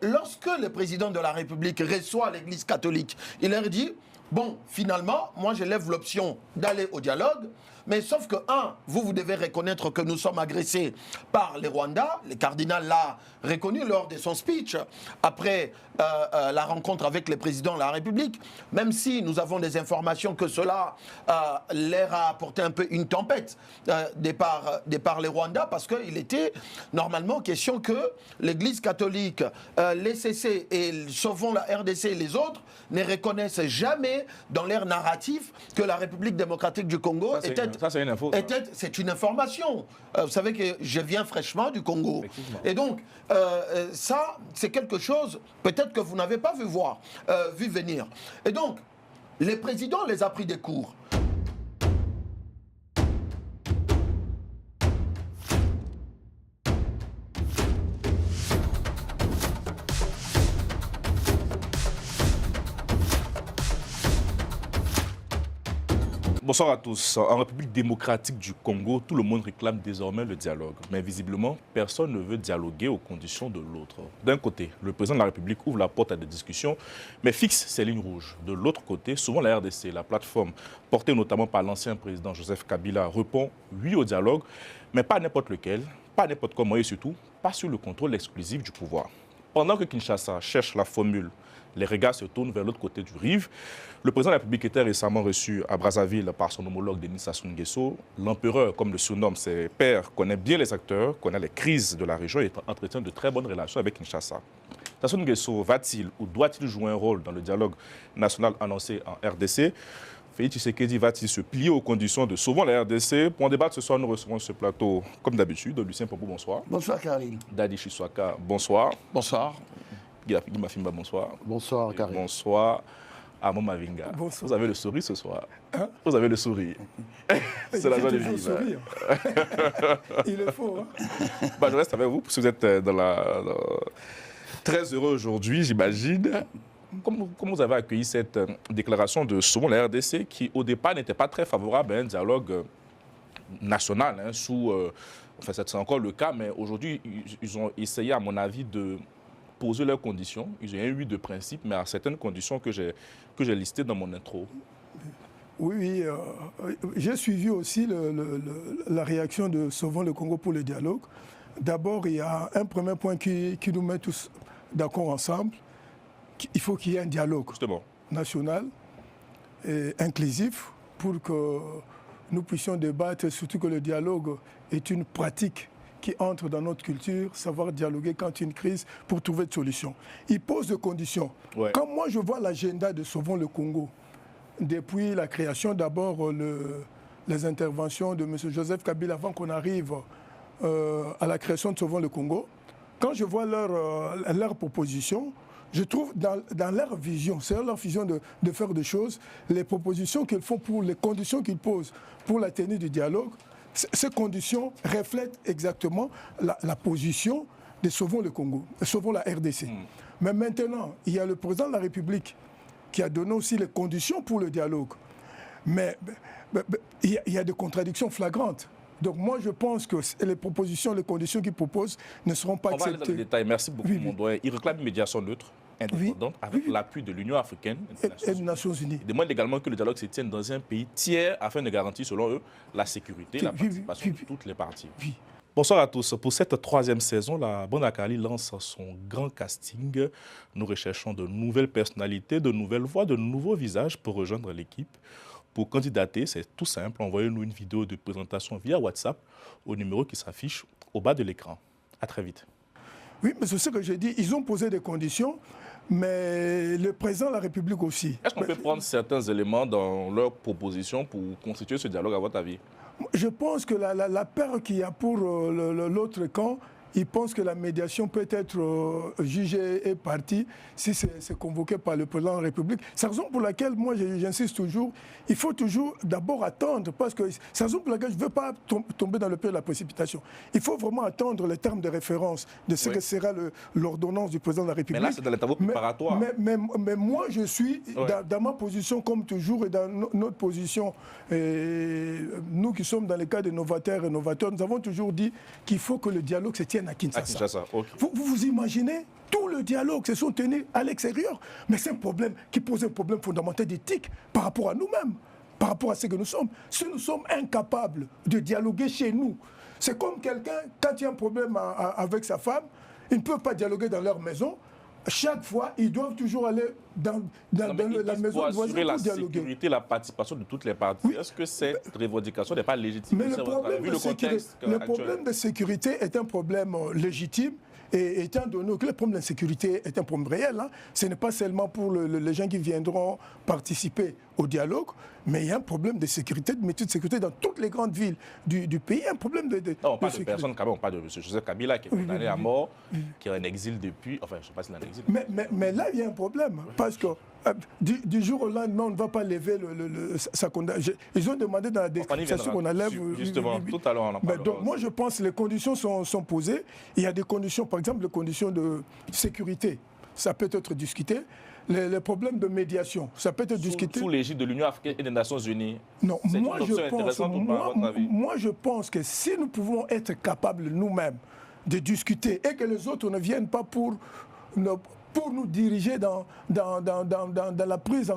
lorsque le président de la République reçoit l'Église catholique, il leur dit, bon, finalement, moi je lève l'option d'aller au dialogue, mais sauf que, vous devez reconnaître que nous sommes agressés par les Rwandais. Le cardinal l'a reconnu lors de son speech, après la rencontre avec le président de la République, même si nous avons des informations que cela leur a apporté un peu une tempête de par les Rwandais, parce qu'il était normalement question que l'Église catholique, les CC et Sauvons la RDC et les autres ne reconnaissent jamais dans leur narratif que la République démocratique du Congo était... Ça, c'est une info. C'est une information. Vous savez que je viens fraîchement du Congo. Et donc, ça, c'est quelque chose, peut-être que vous n'avez pas vu venir. Et donc, les présidents les a pris des cours. Bonsoir à tous. En République démocratique du Congo, tout le monde réclame désormais le dialogue. Mais visiblement, personne ne veut dialoguer aux conditions de l'autre. D'un côté, le président de la République ouvre la porte à des discussions, mais fixe ses lignes rouges. De l'autre côté, souvent la RDC, la plateforme portée notamment par l'ancien président Joseph Kabila, répond oui au dialogue, mais pas n'importe lequel, pas n'importe comment et surtout pas sur le contrôle exclusif du pouvoir. Pendant que Kinshasa cherche la formule, les regards se tournent vers l'autre côté du rive. Le président de la République était récemment reçu à Brazzaville par son homologue Denis Sassou Nguesso. L'empereur, comme le surnomme ses pairs, connaît bien les acteurs, connaît les crises de la région et entretient de très bonnes relations avec Kinshasa. Sassou Nguesso va-t-il ou doit-il jouer un rôle dans le dialogue national annoncé en RDC? Félix Tshisekedi va-t-il se plier aux conditions de Sauvons la RDC? Pour en débattre ce soir, nous recevons ce plateau, comme d'habitude, Lucien Pompou, bonsoir. Bonsoir, Karim. Dadi Chiswaka, bonsoir. Bonsoir. Guy Mafimba, bonsoir. Bonsoir, Karim. Bonsoir. Amo Mavinga. Bonsoir. Vous avez le sourire ce soir. Hein? Vous avez le sourire. C'est la joie de vivre. Sourire. Il est faux. Hein? Je reste avec vous, parce que vous êtes très heureux aujourd'hui, j'imagine. Comment vous avez accueilli cette déclaration de Sauvons la RDC qui, au départ, n'était pas très favorable à un dialogue national, enfin, c'est encore le cas, mais aujourd'hui, ils ont essayé, à mon avis, de poser leurs conditions. Ils ont eu de principe, mais à certaines conditions que j'ai listées dans mon intro. Oui, j'ai suivi aussi la réaction de Sauvons le Congo pour le dialogue. D'abord, il y a un premier point qui nous met tous d'accord ensemble. Il faut qu'il y ait un dialogue national et inclusif pour que nous puissions débattre, surtout que le dialogue est une pratique qui entre dans notre culture, savoir dialoguer quand il y a une crise pour trouver des solutions. Il pose des conditions. Ouais. Quand moi je vois l'agenda de Sauvons le Congo, depuis la création d'abord les interventions de M. Joseph Kabila avant qu'on arrive à la création de Sauvons le Congo, quand je vois leur proposition, je trouve dans leur vision, c'est leur vision de faire des choses, les propositions qu'ils font pour les conditions qu'ils posent pour la tenue du dialogue, ces conditions reflètent exactement la position de Sauvons le Congo, Sauvons la RDC. Mais maintenant, il y a le président de la République qui a donné aussi les conditions pour le dialogue. Mais il y a des contradictions flagrantes. Donc moi, je pense que les propositions, les conditions qu'il propose ne seront pas acceptées. On va aller dans le détail. Merci beaucoup, mon doyen. Il réclame une médiation neutre, indépendante, avec l'appui de l'Union africaine et des Nations Unies. Il demande également que le dialogue se tienne dans un pays tiers afin de garantir, selon eux, la sécurité, la participation de toutes les parties. Bonsoir à tous. Pour cette troisième saison, la Bande Akali lance son grand casting. Nous recherchons de nouvelles personnalités, de nouvelles voix, de nouveaux visages pour rejoindre l'équipe. Pour candidater, c'est tout simple. Envoyez-nous une vidéo de présentation via WhatsApp au numéro qui s'affiche au bas de l'écran. À très vite. Oui, mais c'est ce que j'ai dit. Ils ont posé des conditions, mais le président de la République aussi. Est-ce qu'on peut prendre certains éléments dans leurs propositions pour constituer ce dialogue, à votre avis? Je pense que la peur qu'il y a pour l'autre camp, ils pensent que la médiation peut être jugée et partie si c'est convoqué par le président de la République. C'est la raison pour laquelle, moi, j'insiste toujours, il faut toujours d'abord attendre, parce que c'est la raison pour laquelle je ne veux pas tomber dans le pied de la précipitation. Il faut vraiment attendre les termes de référence de ce que sera l'ordonnance du président de la République. Mais là, c'est dans les travaux préparatoires. Mais moi, je suis, dans ma position, comme toujours, et dans notre position, nous qui sommes dans les cas des novateurs et novateurs, nous avons toujours dit qu'il faut que le dialogue se tienne tiennent à Kinshasa. Okay. Vous imaginez, tout le dialogue se sont tenus à l'extérieur. Mais c'est un problème qui pose un problème fondamental d'éthique par rapport à nous-mêmes, par rapport à ce que nous sommes. Si nous sommes incapables de dialoguer chez nous, c'est comme quelqu'un, quand il y a un problème avec sa femme, ils ne peuvent pas dialoguer dans leur maison. Chaque fois, ils doivent toujours aller dans la maison voisine pour dialoguer. La sécurité, la participation de toutes les parties, oui. Est-ce que cette revendication n'est pas légitime? Mais le problème de sécurité est un problème légitime. Et étant donné que le problème de sécurité est un problème réel, hein, ce n'est pas seulement pour les gens qui viendront participer au dialogue, mais il y a un problème de sécurité, de métier de sécurité dans toutes les grandes villes du pays. Il y a un problème de non, on parle de personnes, quand même, on parle de M. Joseph Kabila qui est condamné à mort, qui est en exil depuis. Enfin, je ne sais pas s'il est en exil. Mais là, il y a un problème, parce que du jour au lendemain, on ne va pas lever sa condamnation. Ils ont demandé dans la description qu'on enlève. Justement, tout à l'heure, on en parlera. Donc, moi, je pense que les conditions sont posées. Il y a des conditions, par exemple, les conditions de sécurité. Ça peut être discuté. Les problèmes de médiation, ça peut être discuté. Sous l'égide de l'Union africaine et des Nations Unies. Non, moi je pense que si nous pouvons être capables nous-mêmes de discuter et que les autres ne viennent pas pour nous diriger dans la prise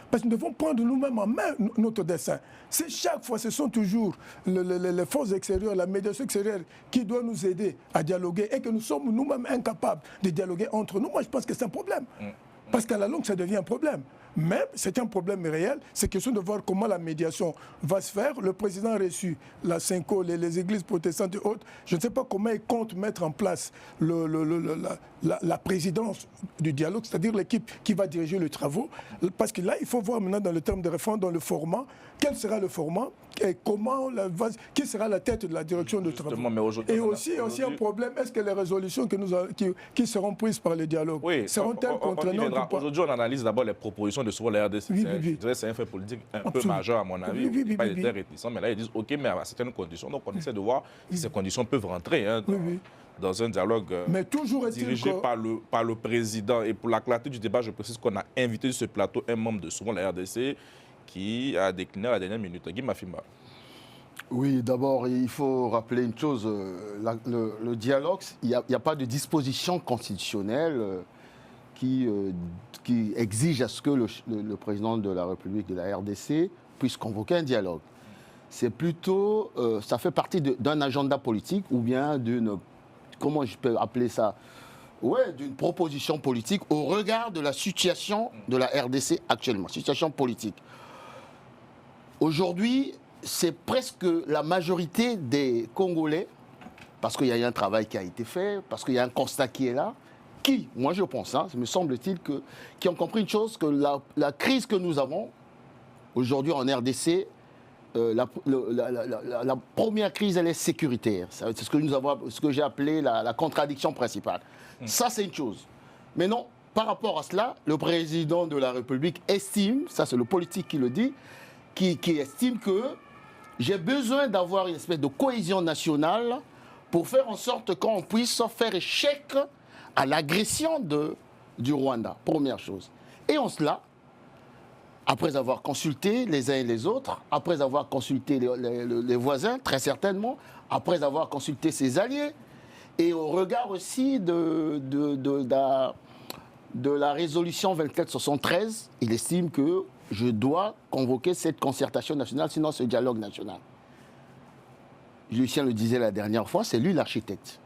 parce que nous devons prendre nous-mêmes en main notre destin. C'est chaque fois, ce sont toujours les forces extérieures, la médiation extérieure qui doit nous aider à dialoguer et que nous sommes nous-mêmes incapables de dialoguer entre nous. Moi, je pense que c'est un problème. Parce qu'à la longue, ça devient un problème. Mais c'est un problème réel. C'est question de voir comment la médiation va se faire. Le président a reçu la Cinco, les églises protestantes et autres. Je ne sais pas comment il compte mettre en place la présidence du dialogue, c'est-à-dire l'équipe qui va diriger les travaux. Parce que là, il faut voir maintenant dans le terme de réforme, dans le format, quel sera le format et comment qui sera la tête de la direction de travaux. Et aussi un problème, est-ce que les résolutions qui seront prises par le dialogue seront-elles contraignantes? Aujourd'hui, on analyse d'abord les propositions de souvent la RDC. Je dirais que c'est un fait politique un peu majeur à mon avis. Pas été réticents, mais là ils disent OK, mais à certaines conditions. Donc on essaie de voir si ces conditions peuvent rentrer dans un dialogue dirigé par le président. Et pour la clarté du débat, je précise qu'on a invité sur ce plateau un membre de souvent la RDC qui a décliné à la dernière minute. Guy Mafimba. Oui, d'abord, il faut rappeler une chose. Le dialogue, il n'y a pas de disposition constitutionnelle qui exige à ce que le président de la République de la RDC puisse convoquer un dialogue. C'est plutôt, ça fait partie d'un agenda politique ou bien d'une, comment je peux appeler ça, d'une proposition politique au regard de la situation de la RDC actuellement, situation politique. Aujourd'hui, c'est presque la majorité des Congolais, parce qu'il y a un travail qui a été fait, parce qu'il y a un constat qui est là, qui, moi je pense, me semble-t-il, qui ont compris une chose, que la crise que nous avons aujourd'hui en RDC, la première crise, elle est sécuritaire. C'est ce que j'ai appelé la contradiction principale. Ça, c'est une chose. Mais non, par rapport à cela, le président de la République estime, ça c'est le politique qui le dit, qui estime que j'ai besoin d'avoir une espèce de cohésion nationale pour faire en sorte qu'on puisse faire échec à l'agression du Rwanda, première chose. Et en cela, après avoir consulté les uns et les autres, après avoir consulté les voisins, très certainement, après avoir consulté ses alliés, et au regard aussi de la résolution 2473, il estime que je dois convoquer cette concertation nationale, sinon ce dialogue national. Lucien le disait la dernière fois, c'est lui l'architecte.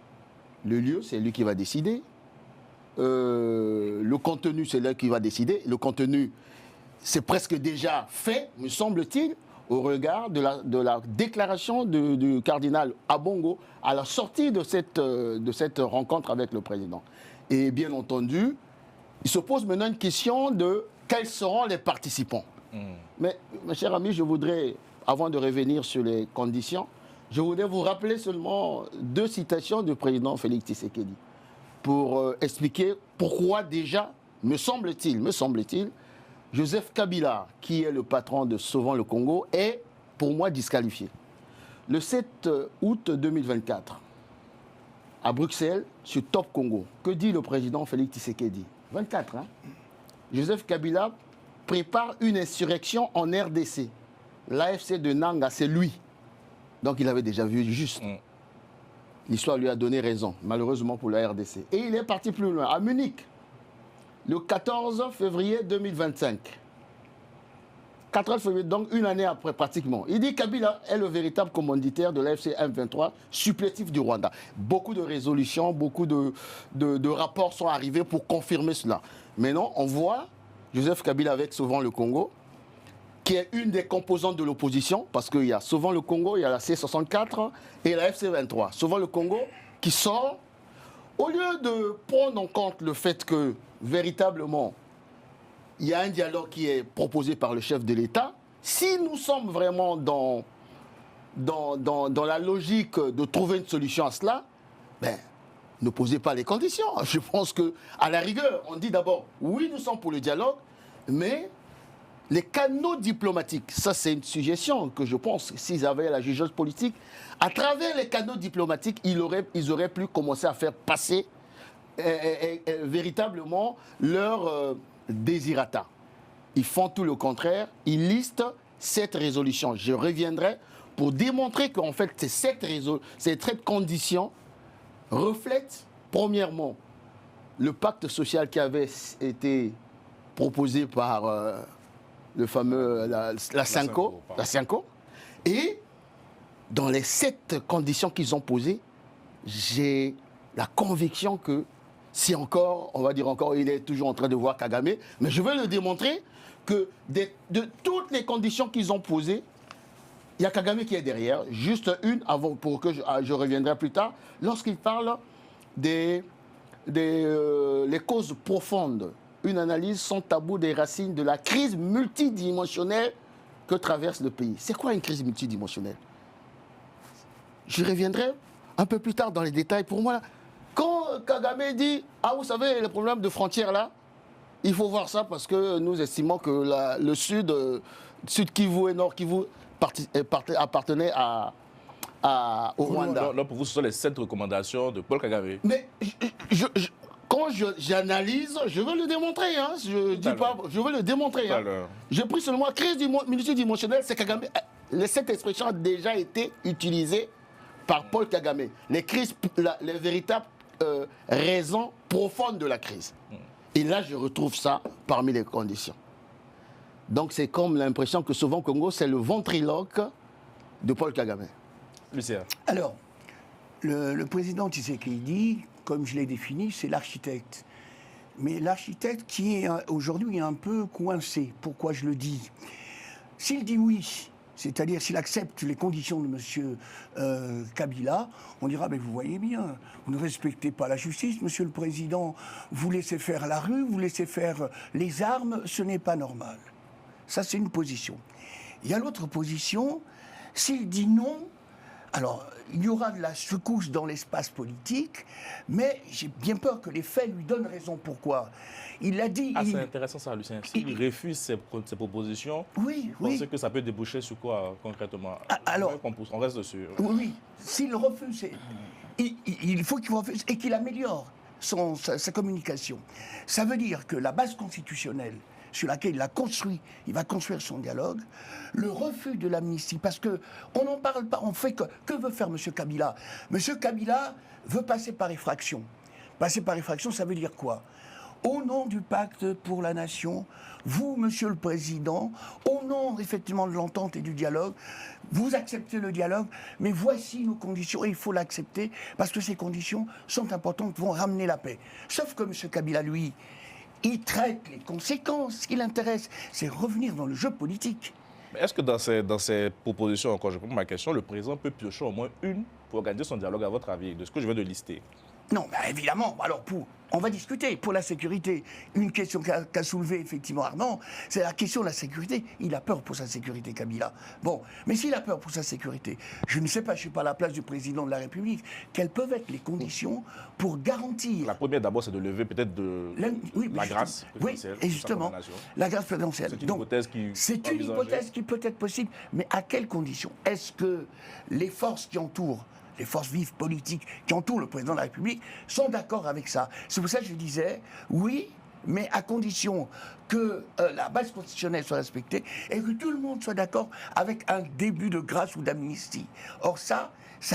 Le lieu, c'est lui qui va décider. Le contenu, c'est lui qui va décider. Le contenu, c'est presque déjà fait, me semble-t-il, au regard de la déclaration du cardinal Abongo à la sortie de cette rencontre avec le président. Et bien entendu, il se pose maintenant une question de quels seront les participants. Mais, mes chers amis, je voudrais, avant de revenir sur les conditions, je voudrais vous rappeler seulement 2 citations du président Félix Tshisekedi pour expliquer pourquoi déjà, me semble-t-il, Joseph Kabila, qui est le patron de Sauvons le Congo, est pour moi disqualifié. Le 7 août 2024, à Bruxelles, sur Top Congo, que dit le président Félix Tshisekedi? 24, hein? Joseph Kabila prépare une insurrection en RDC. L'AFC de Nanga, c'est lui. Donc il avait déjà vu juste. l'histoire lui a donné raison, malheureusement pour la RDC. Et il est parti plus loin, à Munich, le 14 février 2025. 14 février, donc une année après pratiquement. Il dit que Kabila est le véritable commanditaire de l'AFC M23, supplétif du Rwanda. Beaucoup de résolutions, beaucoup de rapports sont arrivés pour confirmer cela. Maintenant, on voit Joseph Kabila avec Sauvons le Congo, qui est une des composantes de l'opposition, parce qu'il y a Sauvons le Congo, il y a la C64 et la FC23. Sauvons le Congo qui sort, au lieu de prendre en compte le fait que véritablement il y a un dialogue qui est proposé par le chef de l'État, si nous sommes vraiment dans la logique de trouver une solution à cela, ben, ne posez pas les conditions. Je pense qu'à la rigueur, on dit d'abord, oui, nous sommes pour le dialogue, mais les canaux diplomatiques, ça c'est une suggestion que je pense, s'ils avaient la jugeuse politique, à travers les canaux diplomatiques, ils auraient pu commencer à faire passer véritablement leur désirata. Ils font tout le contraire, ils listent cette résolution. Je reviendrai pour démontrer qu'en fait, cette condition reflète, premièrement, le pacte social qui avait été proposé par le fameux, la Cinco, et dans les 7 conditions qu'ils ont posées, j'ai la conviction que si encore, on va dire encore, il est toujours en train de voir Kagame, mais je veux le démontrer que de toutes les conditions qu'ils ont posées, il y a Kagame qui est derrière. Juste une, avant, pour que je reviendrai plus tard, lorsqu'il parle les causes profondes, une analyse sans tabou des racines de la crise multidimensionnelle que traverse le pays. C'est quoi une crise multidimensionnelle? Je reviendrai un peu plus tard dans les détails. Pour moi, quand Kagame dit « Ah, vous savez, le problème de frontières là, il faut voir ça parce que nous estimons que le Sud Kivu et Nord Kivu appartenaient au Rwanda. » Là, pour vous, ce sont les 7 recommandations de Paul Kagame. Mais quand j'analyse, je veux le démontrer. Hein, je dis pas, je veux le démontrer. Hein. J'ai pris seulement crise multidimensionnelle, c'est Kagame. Cette expression a déjà été utilisée par Paul Kagame. Les véritables raisons profondes de la crise. Et là, je retrouve ça parmi les conditions. Donc, c'est comme l'impression que souvent, Congo, c'est le ventriloque de Paul Kagame. Lucien. Alors, le président Tshisekedi, comme je l'ai défini, c'est l'architecte. Mais l'architecte qui est aujourd'hui un peu coincé. Pourquoi je le dis? S'il dit oui, c'est-à-dire s'il accepte les conditions de M. Kabila, on dira, mais vous voyez bien, vous ne respectez pas la justice, Monsieur le Président, vous laissez faire la rue, vous laissez faire les armes, ce n'est pas normal. Ça, c'est une position. Il y a l'autre position, s'il dit non, alors il y aura de la secousse dans l'espace politique, mais j'ai bien peur que les faits lui donnent raison. Pourquoi? Il l'a dit... Ah, c'est intéressant ça, Lucien. S'il refuse ces propositions, oui, vous pensez que ça peut déboucher sur quoi concrètement? Alors, on reste dessus. Oui, s'il refuse, il faut qu'il refuse et qu'il améliore sa communication. Ça veut dire que la base constitutionnelle sur laquelle il va construire son dialogue, le refus de l'amnistie, parce qu'on n'en parle pas, on fait que veut faire M. Kabila? M. Kabila veut passer par effraction. Passer par effraction, ça veut dire quoi? Au nom du pacte pour la nation, vous, Monsieur le Président, au nom effectivement de l'entente et du dialogue, vous acceptez le dialogue, mais voici nos conditions, et il faut l'accepter, parce que ces conditions sont importantes, vont ramener la paix. Sauf que M. Kabila, lui, il traite les conséquences. Ce qui l'intéresse, c'est revenir dans le jeu politique. Mais est-ce que dans ces propositions, encore je pose ma question, le président peut piocher au moins une pour organiser son dialogue, à votre avis, de ce que je viens de lister? Non, bah évidemment. Alors, on va discuter pour la sécurité. Une question qu'a soulevée effectivement Armand, c'est la question de la sécurité. Il a peur pour sa sécurité, Kabila. Bon, mais s'il a peur pour sa sécurité, je ne sais pas, je ne suis pas à la place du président de la République, quelles peuvent être les conditions pour garantir... La première, d'abord, c'est de lever peut-être la grâce présidentielle. Oui, et justement, la grâce présidentielle. C'est une hypothèse qui peut être possible, mais à quelles conditions? Est-ce que les forces qui entourent, les forces vives politiques qui entourent le président de la République sont d'accord avec ça? C'est pour ça que je disais, oui, mais à condition que la base constitutionnelle soit respectée et que tout le monde soit d'accord avec un début de grâce ou d'amnistie. Or ça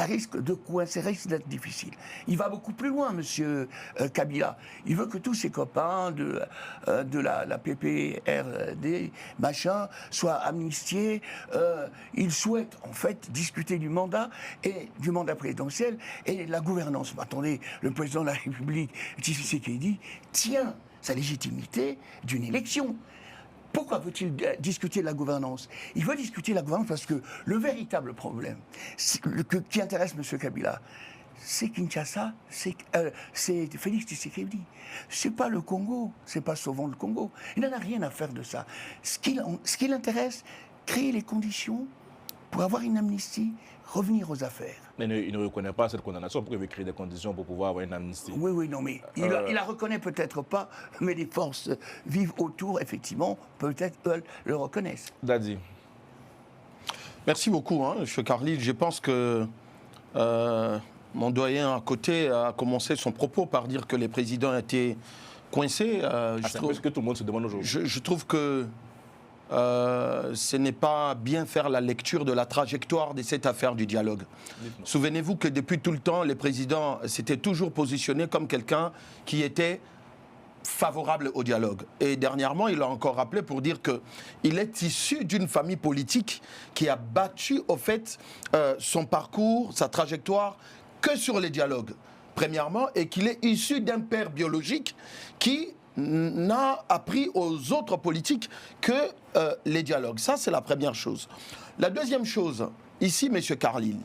risque de coincer, ça risque d'être difficile. Il va beaucoup plus loin, monsieur Kabila. Il veut que tous ses copains de la PPRD, machin, soient amnistiés. Il souhaite, en fait, discuter du mandat présidentiel et la gouvernance. Attendez, le président de la République, Tshisekedi, tient sa légitimité d'une élection. Pourquoi veut-il discuter de la gouvernance? Il veut discuter de la gouvernance parce que le véritable problème qui intéresse M. Kabila, c'est Kinshasa, c'est Félix Tshisekedi. C'est pas le Congo, c'est pas Sauvons le Congo. Il n'en a rien à faire de ça. Ce qui l'intéresse, créer les conditions pour avoir une amnistie, revenir aux affaires. Mais il ne reconnaît pas cette condamnation. Pourquoi il veut créer des conditions pour pouvoir avoir une amnistie? Oui, non, mais il la reconnaît peut-être pas, mais les forces vives autour, effectivement, peut-être elles le reconnaissent. Dadi. Merci beaucoup, M. Carlyle. Je pense que mon doyen à côté a commencé son propos par dire que les présidents étaient coincés. C'est un peu ce que tout le monde se demande aujourd'hui. Je trouve que ce n'est pas bien faire la lecture de la trajectoire de cette affaire du dialogue. Souvenez-vous que depuis tout le temps, les présidents s'étaient toujours positionnés comme quelqu'un qui était favorable au dialogue. Et dernièrement, il a encore rappelé pour dire qu'il est issu d'une famille politique qui a battu, au fait, son parcours, sa trajectoire, que sur les dialogues, premièrement, et qu'il est issu d'un père biologique qui n'a appris aux autres politiques que les dialogues. Ça, c'est la première chose. La deuxième chose, ici, M. Carlyle,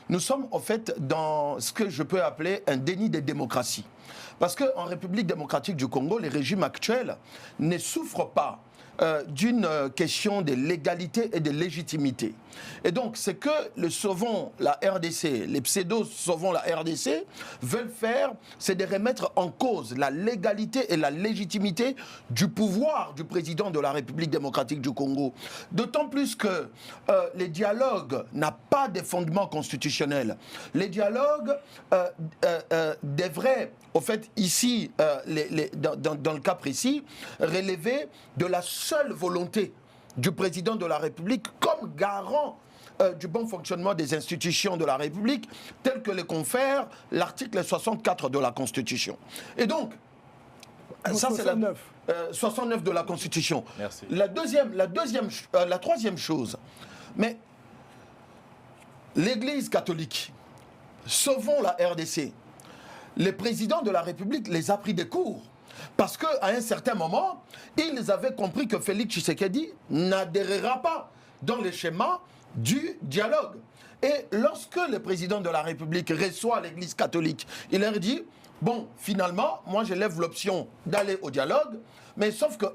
nous sommes en fait dans ce que je peux appeler un déni de démocratie. Parce qu'en République démocratique du Congo, les régimes actuels ne souffrent pas d'une question de légalité et de légitimité. Et donc, ce que le Sauvons la RDC, les pseudo-Sauvons la RDC, veulent faire, c'est de remettre en cause la légalité et la légitimité du pouvoir du président de la République démocratique du Congo. D'autant plus que les dialogues n'ont pas de fondement constitutionnel. Les dialogues devraient, au fait, ici, dans le cas précis, relever de la seule volonté du président de la République comme garant du bon fonctionnement des institutions de la République, tel que le confère l'article 64 de la Constitution. Et donc, ça c'est la 69 de la Constitution. Merci. La troisième chose, mais l'Église catholique, Sauvons la RDC, les présidents de la République les a pris des cours. Parce qu'à un certain moment, ils avaient compris que Félix Tshisekedi n'adhérera pas dans les schémas du dialogue. Et lorsque le président de la République reçoit l'Église catholique, il leur dit, bon, finalement, moi je lève l'option d'aller au dialogue, mais sauf que,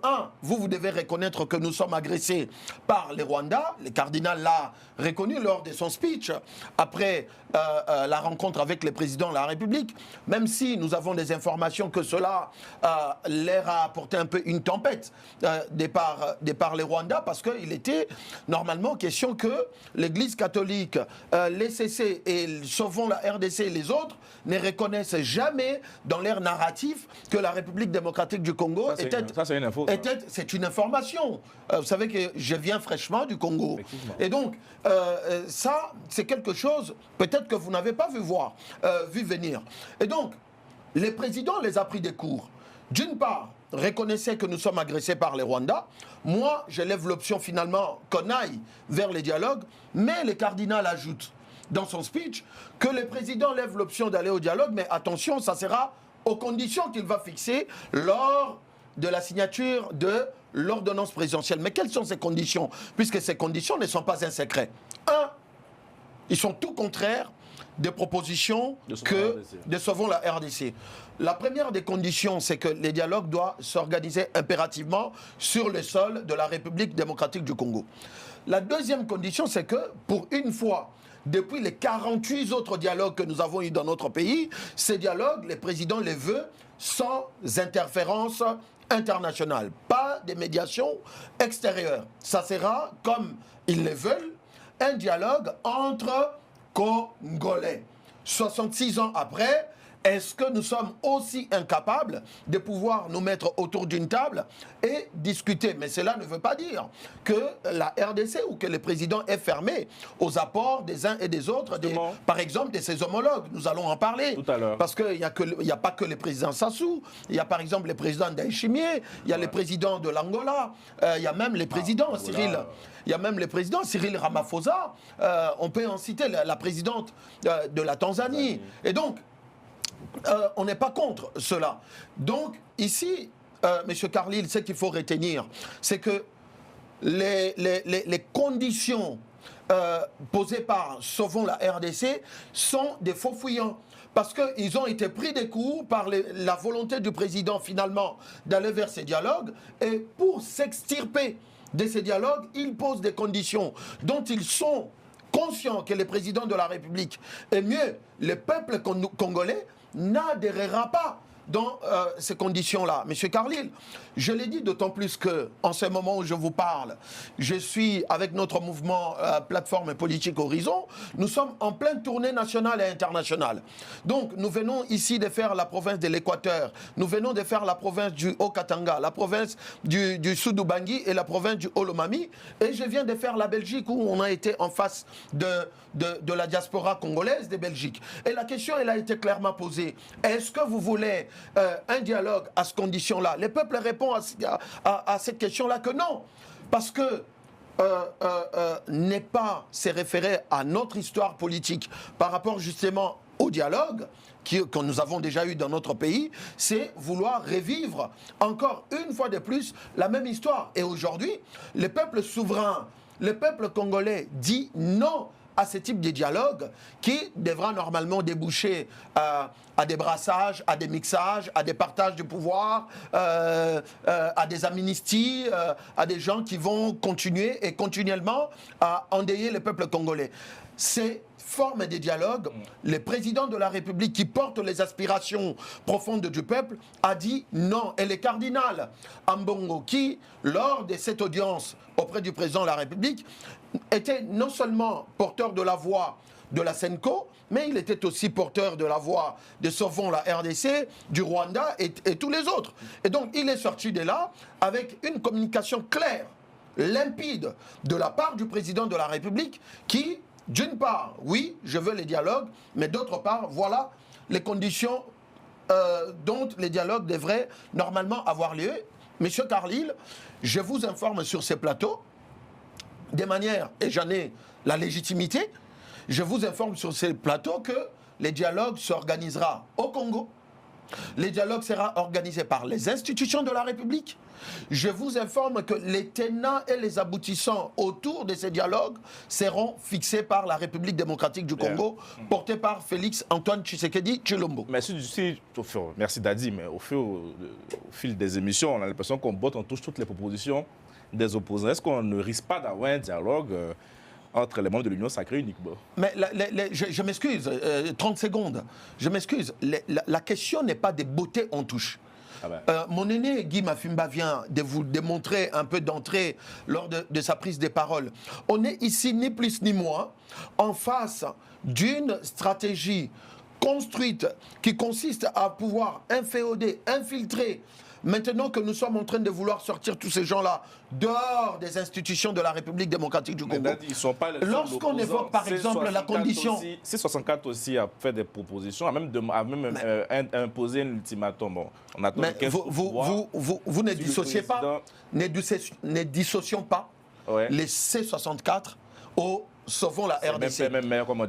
vous devez reconnaître que nous sommes agressés par les Rwandais. Le cardinal l'a reconnu lors de son speech, après la rencontre avec le président de la République, même si nous avons des informations que cela leur a apporté un peu une tempête de par les Rwandais, parce qu'il était normalement question que l'Église catholique, les CC et Sauvons la RDC et les autres ne reconnaissent jamais dans leur narratif que la République démocratique du Congo était... Ça, c'est une info. C'est une information. Vous savez que je viens fraîchement du Congo. Et donc, ça, c'est quelque chose, peut-être que vous n'avez pas vu venir. Et donc, les présidents les a pris des cours. D'une part, reconnaissez que nous sommes agressés par les Rwandais. Moi, je lève l'option finalement qu'on aille vers les dialogues, mais le cardinal ajoute dans son speech que le président lève l'option d'aller au dialogue, mais attention, ça sera aux conditions qu'il va fixer lors de la signature de l'ordonnance présidentielle. Mais quelles sont ces conditions? Puisque ces conditions ne sont pas un secret. Ils sont tout contraires des propositions de Sauvons la RDC. La première des conditions, c'est que les dialogues doivent s'organiser impérativement sur le sol de la République démocratique du Congo. La deuxième condition, c'est que, pour une fois, depuis les 48 autres dialogues que nous avons eus dans notre pays, ces dialogues, les présidents les veulent sans interférence internationale, pas de médiation extérieure. Ça sera, comme ils le veulent, un dialogue entre Congolais. 66 ans après, Est-ce que nous sommes aussi incapables de pouvoir nous mettre autour d'une table et discuter? Mais cela ne veut pas dire que la RDC ou que le président est fermé aux apports des uns et des autres, par exemple de ses homologues. Nous allons en parler. Tout à l'heure. Parce qu'il n'y a pas que le président Sassou, il y a par exemple le président d'Aïchimier, il y a le président de l'Angola, il y a même les présidents, Cyril. Il y a même le président Cyril Ramaphosa, on peut en citer la présidente de la Tanzanie. Et donc, on n'est pas contre cela. Donc, ici, M. Carlyle, ce qu'il faut retenir, c'est que les conditions posées par Sauvons la RDC sont des faux fuyants. Parce qu'ils ont été pris des coups par la volonté du président, finalement, d'aller vers ces dialogues. Et pour s'extirper de ces dialogues, ils posent des conditions dont ils sont conscients que le président de la République, et mieux, le peuple congolais, n'adhérera pas dans ces conditions-là. Monsieur Carlyle, je l'ai dit d'autant plus qu'en ce moment où je vous parle, je suis avec notre mouvement Plateforme Politique Horizon, nous sommes en pleine tournée nationale et internationale. Donc nous venons ici de faire la province de l'Équateur, nous venons de faire la province du Haut-Katanga, la province du Sud-Ubangi et la province du Haut-Lomami, et je viens de faire la Belgique où on a été en face de la diaspora congolaise de Belgique. Et la question, elle a été clairement posée. Est-ce que vous voulez un dialogue à ces conditions-là? Le peuple répond à cette question-là que non. Parce que n'est pas se référer à notre histoire politique par rapport justement au dialogue que nous avons déjà eu dans notre pays, c'est vouloir revivre encore une fois de plus la même histoire. Et aujourd'hui, le peuple souverain, le peuple congolais dit non à ce type de dialogue qui devra normalement déboucher à des brassages, à des mixages, à des partages de pouvoir, à des amnisties, à des gens qui vont continuer et continuellement à endeuiller le peuple congolais. Ces formes de dialogue, le président de la République qui porte les aspirations profondes du peuple a dit non. Et le cardinal Ambongo qui, lors de cette audience auprès du président de la République, était non seulement porteur de la voix de la SENCO, mais il était aussi porteur de la voix de Sauvons la RDC, du Rwanda et tous les autres. Et donc il est sorti de là avec une communication claire, limpide, de la part du président de la République qui, d'une part, oui, je veux les dialogues, mais d'autre part, voilà les conditions dont les dialogues devraient normalement avoir lieu. Monsieur Carlyle, je vous informe sur ces plateaux, de manière, et j'en ai la légitimité, je vous informe sur ces plateaux que les dialogues s'organisera au Congo. Les dialogues seront organisés par les institutions de la République. Je vous informe que les tenants et les aboutissants autour de ces dialogues seront fixés par la République démocratique du Congo, portée par Félix Antoine Tshisekedi Tshilombo. Merci Dadi, mais au fil des émissions, on a l'impression qu'on botte, on touche toutes les propositions des opposants. Est-ce qu'on ne risque pas d'avoir un dialogue entre les membres de l'Union sacrée unique? Mais je m'excuse, 30 secondes. Je m'excuse. La question n'est pas des beautés en touche. Mon aîné Guy Mafimba vient de vous démontrer un peu d'entrée lors de sa prise de parole. On est ici ni plus ni moins en face d'une stratégie construite qui consiste à pouvoir inféoder, infiltrer. Maintenant que nous sommes en train de vouloir sortir tous ces gens-là dehors des institutions de la République démocratique du Congo, lorsqu'on évoque par exemple la condition... C64 aussi a fait des propositions, a même imposé un ultimatum. Bon, on attend vous ne dissociez pas, ne dissocions pas les C64 au Sauvons la RDC.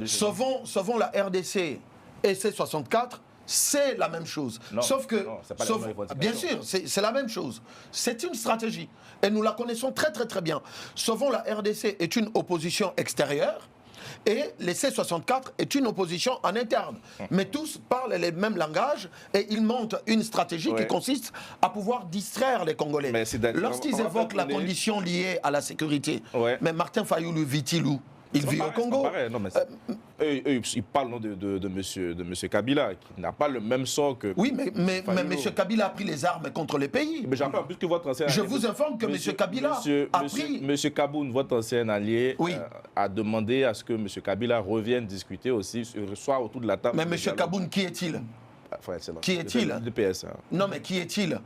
Sauvons la RDC et C64, c'est la même chose. Non, sauf que, bien sûr, c'est la même chose. C'est une stratégie. Et nous la connaissons très très très bien. Sauvons la RDC est une opposition extérieure et les C64 est une opposition en interne. Mais tous parlent les mêmes langages et ils montent une stratégie qui consiste à pouvoir distraire les Congolais. Lorsqu'ils évoquent la condition liée à la sécurité, mais Martin Fayoulou vit-il où? Il vit au Congo. Ils parlent de monsieur Kabila, qui n'a pas le même sort que... Oui, mais monsieur Kabila a pris les armes contre les pays. Mais j'appelle plus que votre ancien allié. Je vous informe que monsieur Kabila a pris... Monsieur Kaboun, votre ancien allié, a demandé à ce que monsieur Kabila revienne discuter aussi, soit autour de la table. Mais monsieur Kaboun, qui est-il? Enfin, excellent. Qui est-il? Le PS. Hein. Non, mais qui est-il?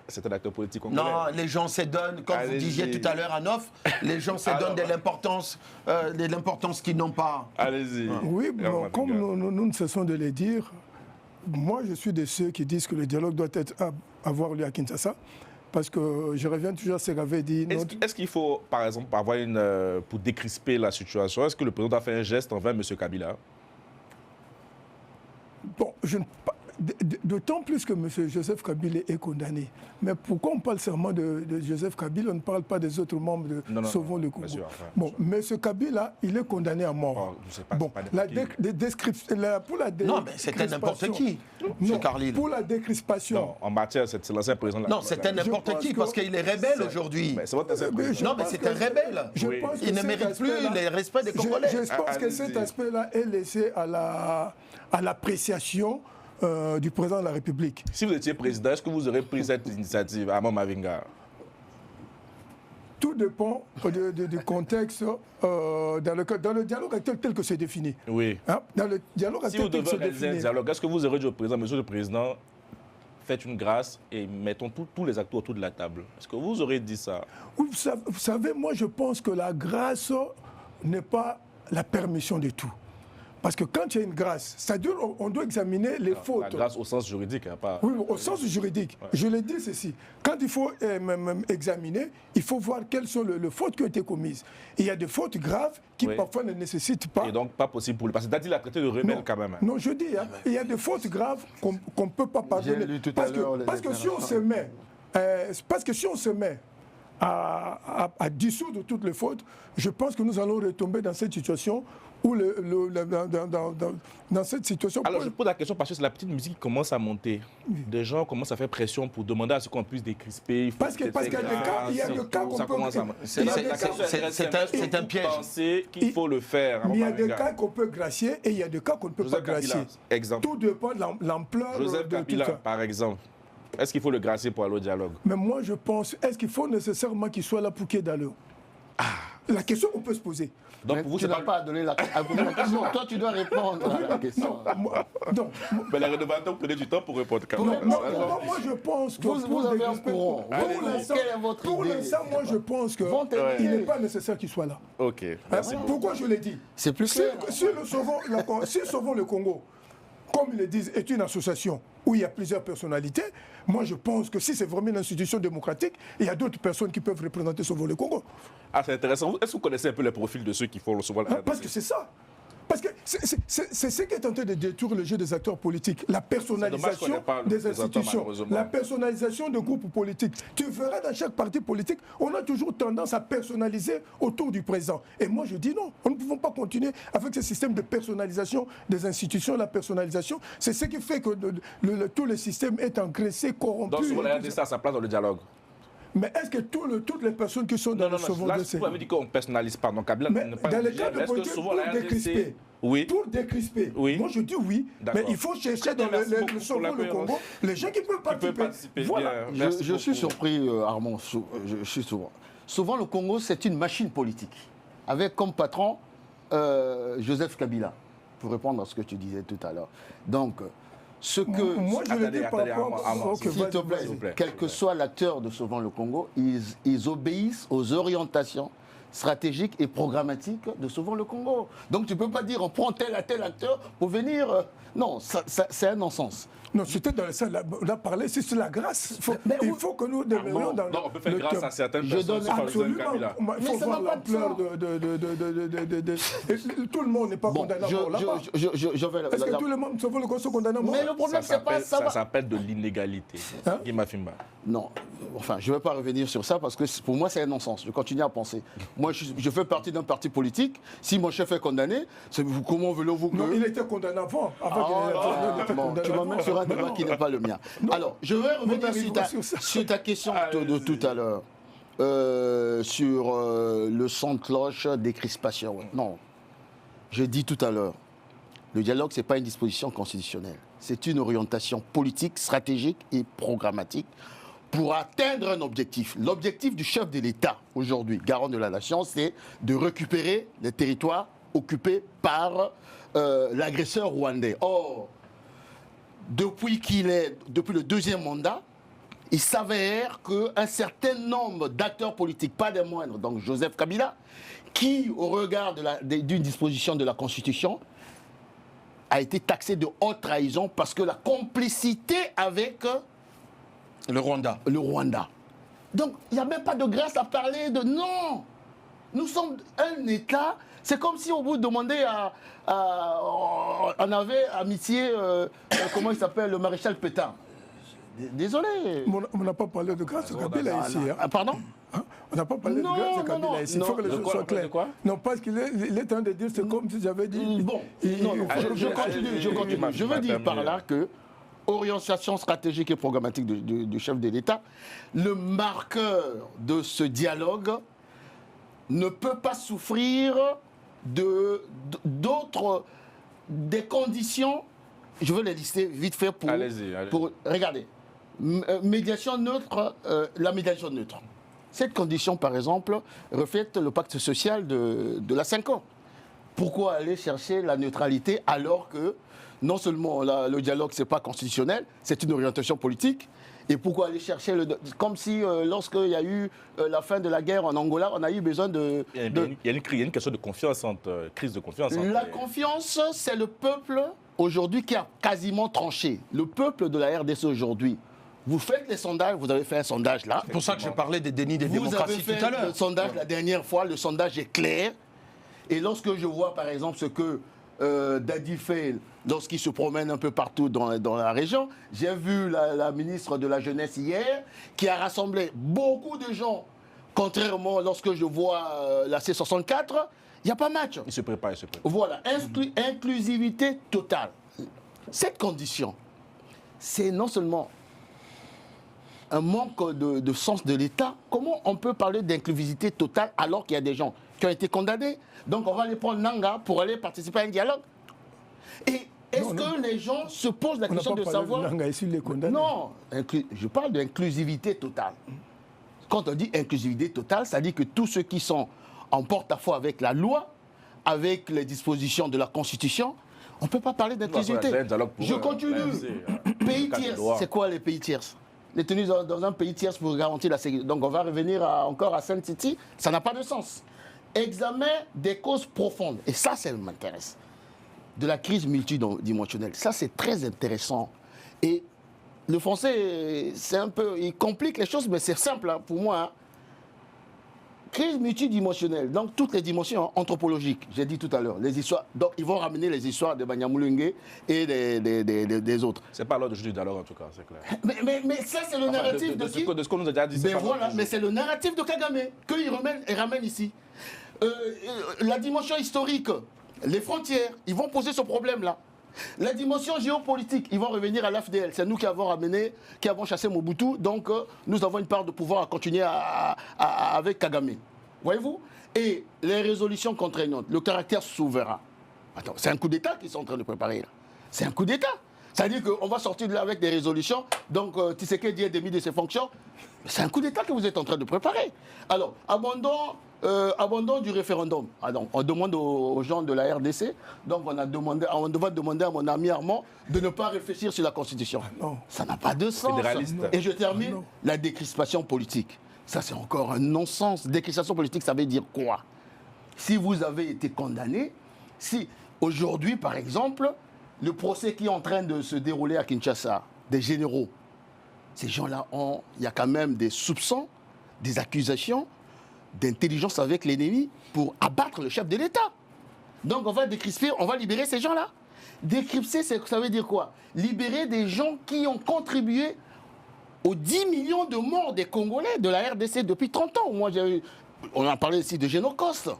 C'est un acteur politique congolais. Non, les gens se donnent, comme vous disiez tout à l'heure à Nof, les gens se donnent de l'importance qu'ils n'ont pas. Allez-y. Oui, bon, Herman comme Mavunga. nous ne cessons de le dire, moi je suis de ceux qui disent que le dialogue doit avoir lieu à Kinshasa. Parce que je reviens toujours à ce qu'avait dit notre... Est-ce qu'il faut, par exemple, avoir pour décrisper la situation, est-ce que le président doit faire un geste envers M. Kabila? Bon, d'autant plus que M. Joseph Kabila est condamné. Mais pourquoi on parle seulement de Joseph Kabila, on ne parle pas des autres membres de Sauvons le Congo? sûr, enfin, bon, M. Kabila, il est condamné à mort. Oh, je sais pas, bon, c'est pas pour la Non, mais c'était n'importe qui, M. Carlyle. Pour la décrispation. Non, en matière, c'est l'ancien président de la Non, c'était n'importe qui, parce qu'il est rebelle aujourd'hui. Mais c'est votre ancien président. Non, mais c'est un rebelle. Oui. Il ne mérite plus le respect des Congolais. Je pense que cet aspect-là est laissé à l'appréciation du président de la République. Si vous étiez président, est-ce que vous aurez pris cette initiative, Herman Mavunga? Tout dépend du contexte dans le dialogue actuel tel que c'est défini. Oui. Hein? Dans le dialogue Si vous actuel tel que devez c'est réaliser un défini. dialogue, est-ce que vous aurez dit au président, Monsieur le Président, faites une grâce et mettons tous les acteurs autour de la table? Est-ce que vous aurez dit ça? Oui, vous savez, moi je pense que la grâce n'est pas la permission de tout. Parce que quand il y a une grâce, c'est-à-dire on doit examiner les fautes. La grâce au sens juridique, hein, pas... Oui, au sens juridique. Ouais. Je l'ai dit ceci. Quand il faut examiner, il faut voir quelles sont les fautes qui ont été commises. Il y a des fautes graves qui Oui. parfois ne nécessitent pas... Et donc, pas possible pour lui. Parce que Dadi l'a traité de rebelle quand même. Hein. Non, je dis, hein, il y a des fautes graves qu'on ne peut pas pardonner. J'ai lu tout à l'heure les Parce que si on se met, à dissoudre toutes les fautes, je pense que nous allons retomber dans cette situation où dans cette situation... Alors, je pose la question parce que c'est la petite musique qui commence à monter. Des gens commencent à faire pression pour demander à ce qu'on puisse décrisper. Parce qu'il y a des cas qu'on peut... C'est un piège. Penser qu'il faut le faire. Il y a des cas qu'on peut gracier et il y a des cas qu'on ne peut pas gracier. Exemple. Tout dépend de l'ampleur Joseph de tout Kabila, ça. par exemple. Est-ce qu'il faut le gracier pour aller au dialogue? Mais moi, je pense, est-ce qu'il faut nécessairement qu'il soit là pour qu'il y ait dialogue? La question qu'on peut se poser. Donc, Mais pour vous, tu c'est n'as pas... pas à donner la question. Toi, tu dois répondre à la question. Mais les rénovateurs prenaient du temps pour répondre quand même. Moi, je pense que Vous avez un courant. Quelle est votre pour idée? l'instant, moi, je pense qu'il n'est pas nécessaire qu'il soit là. Ok, Hein, merci. pourquoi je l'ai dit? C'est plus clair. Si Sauvons le Congo, comme ils le disent, est une association où il y a plusieurs personnalités, moi je pense que si c'est vraiment une institution démocratique, il y a d'autres personnes qui peuvent représenter Sauvons le Congo. Ah, c'est intéressant. Est-ce que vous connaissez un peu les profils de ceux qui font souvent la Parce que c'est ça. Parce que c'est ce qui est en train de détruire le jeu des acteurs politiques. La personnalisation dommage qu'on n'ait pas le des représentant, institutions, malheureusement. la personnalisation de groupes politiques. Tu verras dans chaque parti politique, on a toujours tendance à personnaliser autour du présent. Et moi je dis non, nous ne pouvons pas continuer avec ce système de personnalisation des institutions. La personnalisation, c'est ce qui fait que tout le système est engraissé, corrompu. Donc, souvent, la RDC a sa place dans le dialogue. Mais est-ce que toutes les personnes qui sont dans le Sauvons là, de vous avez dit qu'on ne personnalise pas. Donc, Kabila mais n'est pas dans le obligé. cas Mais de est-ce que politique, souvent pour la décrisper, RDC... Oui. pour décrisper, Oui. moi je dis oui, D'accord. mais il faut chercher Très bien, dans merci beaucoup le pour Sauvons la le cohérence. Congo les gens qui peuvent participer. Voilà. Bien, merci Je suis beaucoup. surpris, Armand. Je suis souvent, le Congo, c'est une machine politique. Avec comme patron Joseph Kabila, pour répondre à ce que tu disais tout à l'heure. Donc, ce que... Moi je le dis par Attendez, rapport... Armand, Ok, S'il te vas-y, plaît, s'il vous plaît. quel que soit l'acteur de Sauvons le Congo, ils obéissent aux orientations stratégiques et programmatiques de Sauvons le Congo. Donc tu ne peux pas dire on prend tel acteur pour venir... non, c'est un non-sens. Non, c'était dans le sens, on a parlé, c'est sur la grâce. Il faut que nous demeurions dans Non, on peut faire le grâce thème. à certaines Je personnes. donne sauf à Joseph Absolument. Kabila. Il Mais faut ça voir n'a pas de l'ampleur sens. tout le monde n'est pas Bon, condamné à mort là-bas. je vais... Est-ce que tout le monde Sauvons le Congo sont condamnés à mort? Mais le problème, c'est pas ça. Ça s'appelle de l'inégalité. Hein? Guima Fimba. Non, enfin, je ne vais pas revenir sur ça parce que pour moi, c'est un non-sens. Je continue à penser. Moi, je fais partie d'un parti politique. Si mon chef est condamné, comment voulez-vous que... Non, il était condamné avant. Bon, tu m'amènes sur un débat qui n'est pas le mien. Alors, je vais revenir sur ta question de tout à l'heure. Sur le son de cloche des crispations. Non, j'ai dit tout à l'heure, le dialogue, ce n'est pas une disposition constitutionnelle. C'est une orientation politique, stratégique et programmatique pour atteindre un objectif. L'objectif du chef de l'État, aujourd'hui, garant de la nation, c'est de récupérer les territoires occupés par l'agresseur rwandais. Or, depuis le deuxième mandat, il s'avère qu'un certain nombre d'acteurs politiques, pas des moindres, donc Joseph Kabila, qui, au regard d'une disposition de la Constitution, a été taxé de haute trahison parce que la complicité avec Le Rwanda. le Rwanda. Donc, il n'y a même pas de grâce à parler de... Non. Nous sommes un État. C'est comme si on vous demandait on avait amitié, comment il s'appelle, le maréchal Pétain. Désolé. On n'a pas parlé de grâce à Kabila ici. Hein. Pardon? Hein? On n'a pas parlé Non, de grâce à non, Kabila non, ici. Il faut que les non. choses soient claires. Non, parce qu'il est en train de dire, c'est comme si j'avais dit. Bon, il- non, il non, faut- je continue. Je veux dire par là que orientation stratégique et programmatique du chef de l'État, le marqueur de ce dialogue ne peut pas souffrir d'autres des conditions. Je veux les lister vite fait pour. Allez-y. Regardez, médiation neutre, la médiation neutre. Cette condition, par exemple, reflète le pacte social de la 5 ans. Pourquoi aller chercher la neutralité alors que non seulement le dialogue, ce n'est pas constitutionnel, c'est une orientation politique. Et pourquoi aller chercher comme si lorsqu'il y a eu la fin de la guerre en Angola, on a eu besoin de... Il y a une question de confiance, crise de confiance. La confiance, c'est le peuple aujourd'hui qui a quasiment tranché. Le peuple de la RDC aujourd'hui. Vous faites les sondages, vous avez fait un sondage là. C'est pour ça que j'ai parlé des dénis des Vous avez démocraties fait tout à l'heure. le sondage la dernière fois, le sondage est clair. Et lorsque je vois par exemple ce que Dadi fait lorsqu'il se promène un peu partout dans la région, j'ai vu la ministre de la Jeunesse hier qui a rassemblé beaucoup de gens. Contrairement lorsque je vois la C64, il n'y a pas match. Il se prépare. Voilà, inclusivité totale. Cette condition, c'est non seulement un manque de sens de l'État. Comment on peut parler d'inclusivité totale alors qu'il y a des gens qui ont été condamnés? Donc on va les prendre Nanga pour aller participer à un dialogue. Et est-ce que les gens se posent la On n'a question pas de parlé savoir... de Nanga ici, les condamnés. Non, je parle d'inclusivité totale. Quand on dit inclusivité totale, ça dit que tous ceux qui sont en porte-à-faux avec la loi, avec les dispositions de la Constitution, on ne peut pas parler d'inclusivité. Je continue. Pays tiers, c'est quoi les pays tiers? Les tenues dans un pays tiers pour garantir la sécurité. Donc on va revenir encore à Sainte-City, ça n'a pas de sens. Examen des causes profondes, et ça m'intéresse, de la crise multidimensionnelle. Ça c'est très intéressant. Et le français, c'est un peu, il complique les choses, mais c'est simple hein, pour moi. Hein. Crise multidimensionnelle, donc toutes les dimensions anthropologiques, j'ai dit tout à l'heure, les histoires, donc ils vont ramener les histoires de Banyamulenge et des autres. C'est pas l'heure de du dialogue en tout cas, c'est clair. Mais ça c'est le narratif de qui? De ce qu'on nous a déjà dit. Ben voilà, mais c'est le narratif de Kagame qu'il ramène ici. La dimension historique, les frontières, ils vont poser ce problème-là. La dimension géopolitique, ils vont revenir à l'AFDL. C'est nous qui avons chassé Mobutu, donc nous avons une part de pouvoir à continuer avec Kagame. Voyez-vous? Et les résolutions contraignantes, le caractère souverain. Attends, c'est un coup d'État qu'ils sont en train de préparer là. C'est un coup d'État. C'est-à-dire qu'on va sortir de là avec des résolutions, donc Tshisekedi est démis de ses fonctions. C'est un coup d'État que vous êtes en train de préparer. Alors, abandon du référendum. Ah donc, on demande aux gens de la RDC, donc on va demander à mon ami Armand de ne pas réfléchir sur la Constitution. non. Ça n'a pas de sens. Fédéraliste. Et je termine, Non. la décrispation politique. Ça, c'est encore un non-sens. Décrispation politique, ça veut dire quoi? Si vous avez été condamné, si aujourd'hui, par exemple, le procès qui est en train de se dérouler à Kinshasa, des généraux, ces gens-là il y a quand même des soupçons, des accusations d'intelligence avec l'ennemi pour abattre le chef de l'État. Donc on va décrisper, on va libérer ces gens-là. Décrypter, ça veut dire quoi? Libérer des gens qui ont contribué aux 10 millions de morts des Congolais de la RDC depuis 30 ans. On a parlé ici de génocide.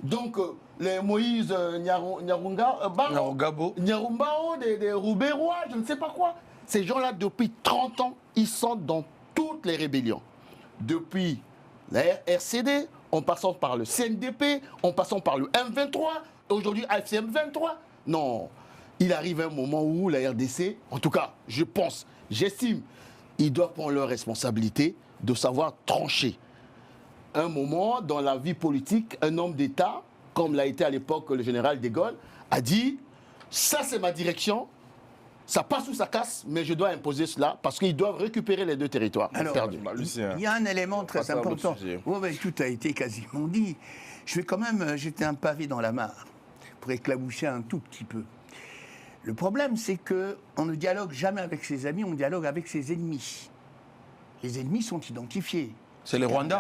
Donc les Moïse Nyarugabo. Nyarumbao, des Roubérois, je ne sais pas quoi. Ces gens-là, depuis 30 ans, ils sont dans toutes les rébellions. Depuis la RCD, en passant par le CNDP, en passant par le M23, aujourd'hui AFCM 23. Non, il arrive un moment où la RDC, en tout cas, je pense, j'estime, ils doivent prendre leur responsabilité de savoir trancher. Un moment, dans la vie politique, un homme d'État, comme l'a été à l'époque le général de Gaulle, a dit « ça c'est ma direction, Ça passe ou ça casse, mais je dois imposer cela parce qu'ils doivent récupérer les 2 territoires perdus. Lucien. Il y a un élément très Passons à un autre important. sujet. Oui, mais tout a été quasiment dit. Je vais quand même jeter un pavé dans la mare pour éclaboucher un tout petit peu. Le problème, c'est qu'on ne dialogue jamais avec ses amis, on dialogue avec ses ennemis. Les ennemis sont identifiés. C'est les Rwandais.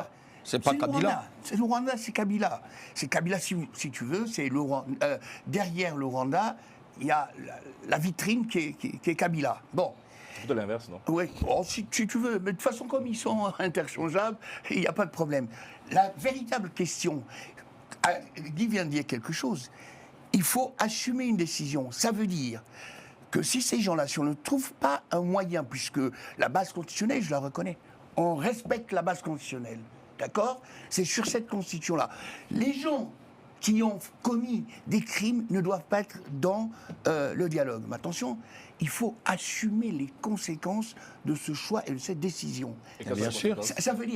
C'est pas le Kabila. Rwanda. C'est le Rwanda, c'est Kabila. C'est Kabila, si tu veux, c'est le Rwanda. Derrière le Rwanda, il y a la vitrine qui est Kabila. Bon. C'est de l'inverse, non? Oui, si tu veux. Mais de toute façon, comme ils sont interchangeables, il n'y a pas de problème. La véritable question, Guy vient de dire quelque chose. Il faut assumer une décision. Ça veut dire que si ces gens-là, si on ne trouve pas un moyen, puisque la base constitutionnelle, je la reconnais, on respecte la base constitutionnelle, d'accord? C'est sur cette constitution-là. Les gens qui ont commis des crimes ne doivent pas être dans le dialogue. Mais attention, il faut assumer les conséquences de ce choix et de cette décision. Bien sûr. Ça veut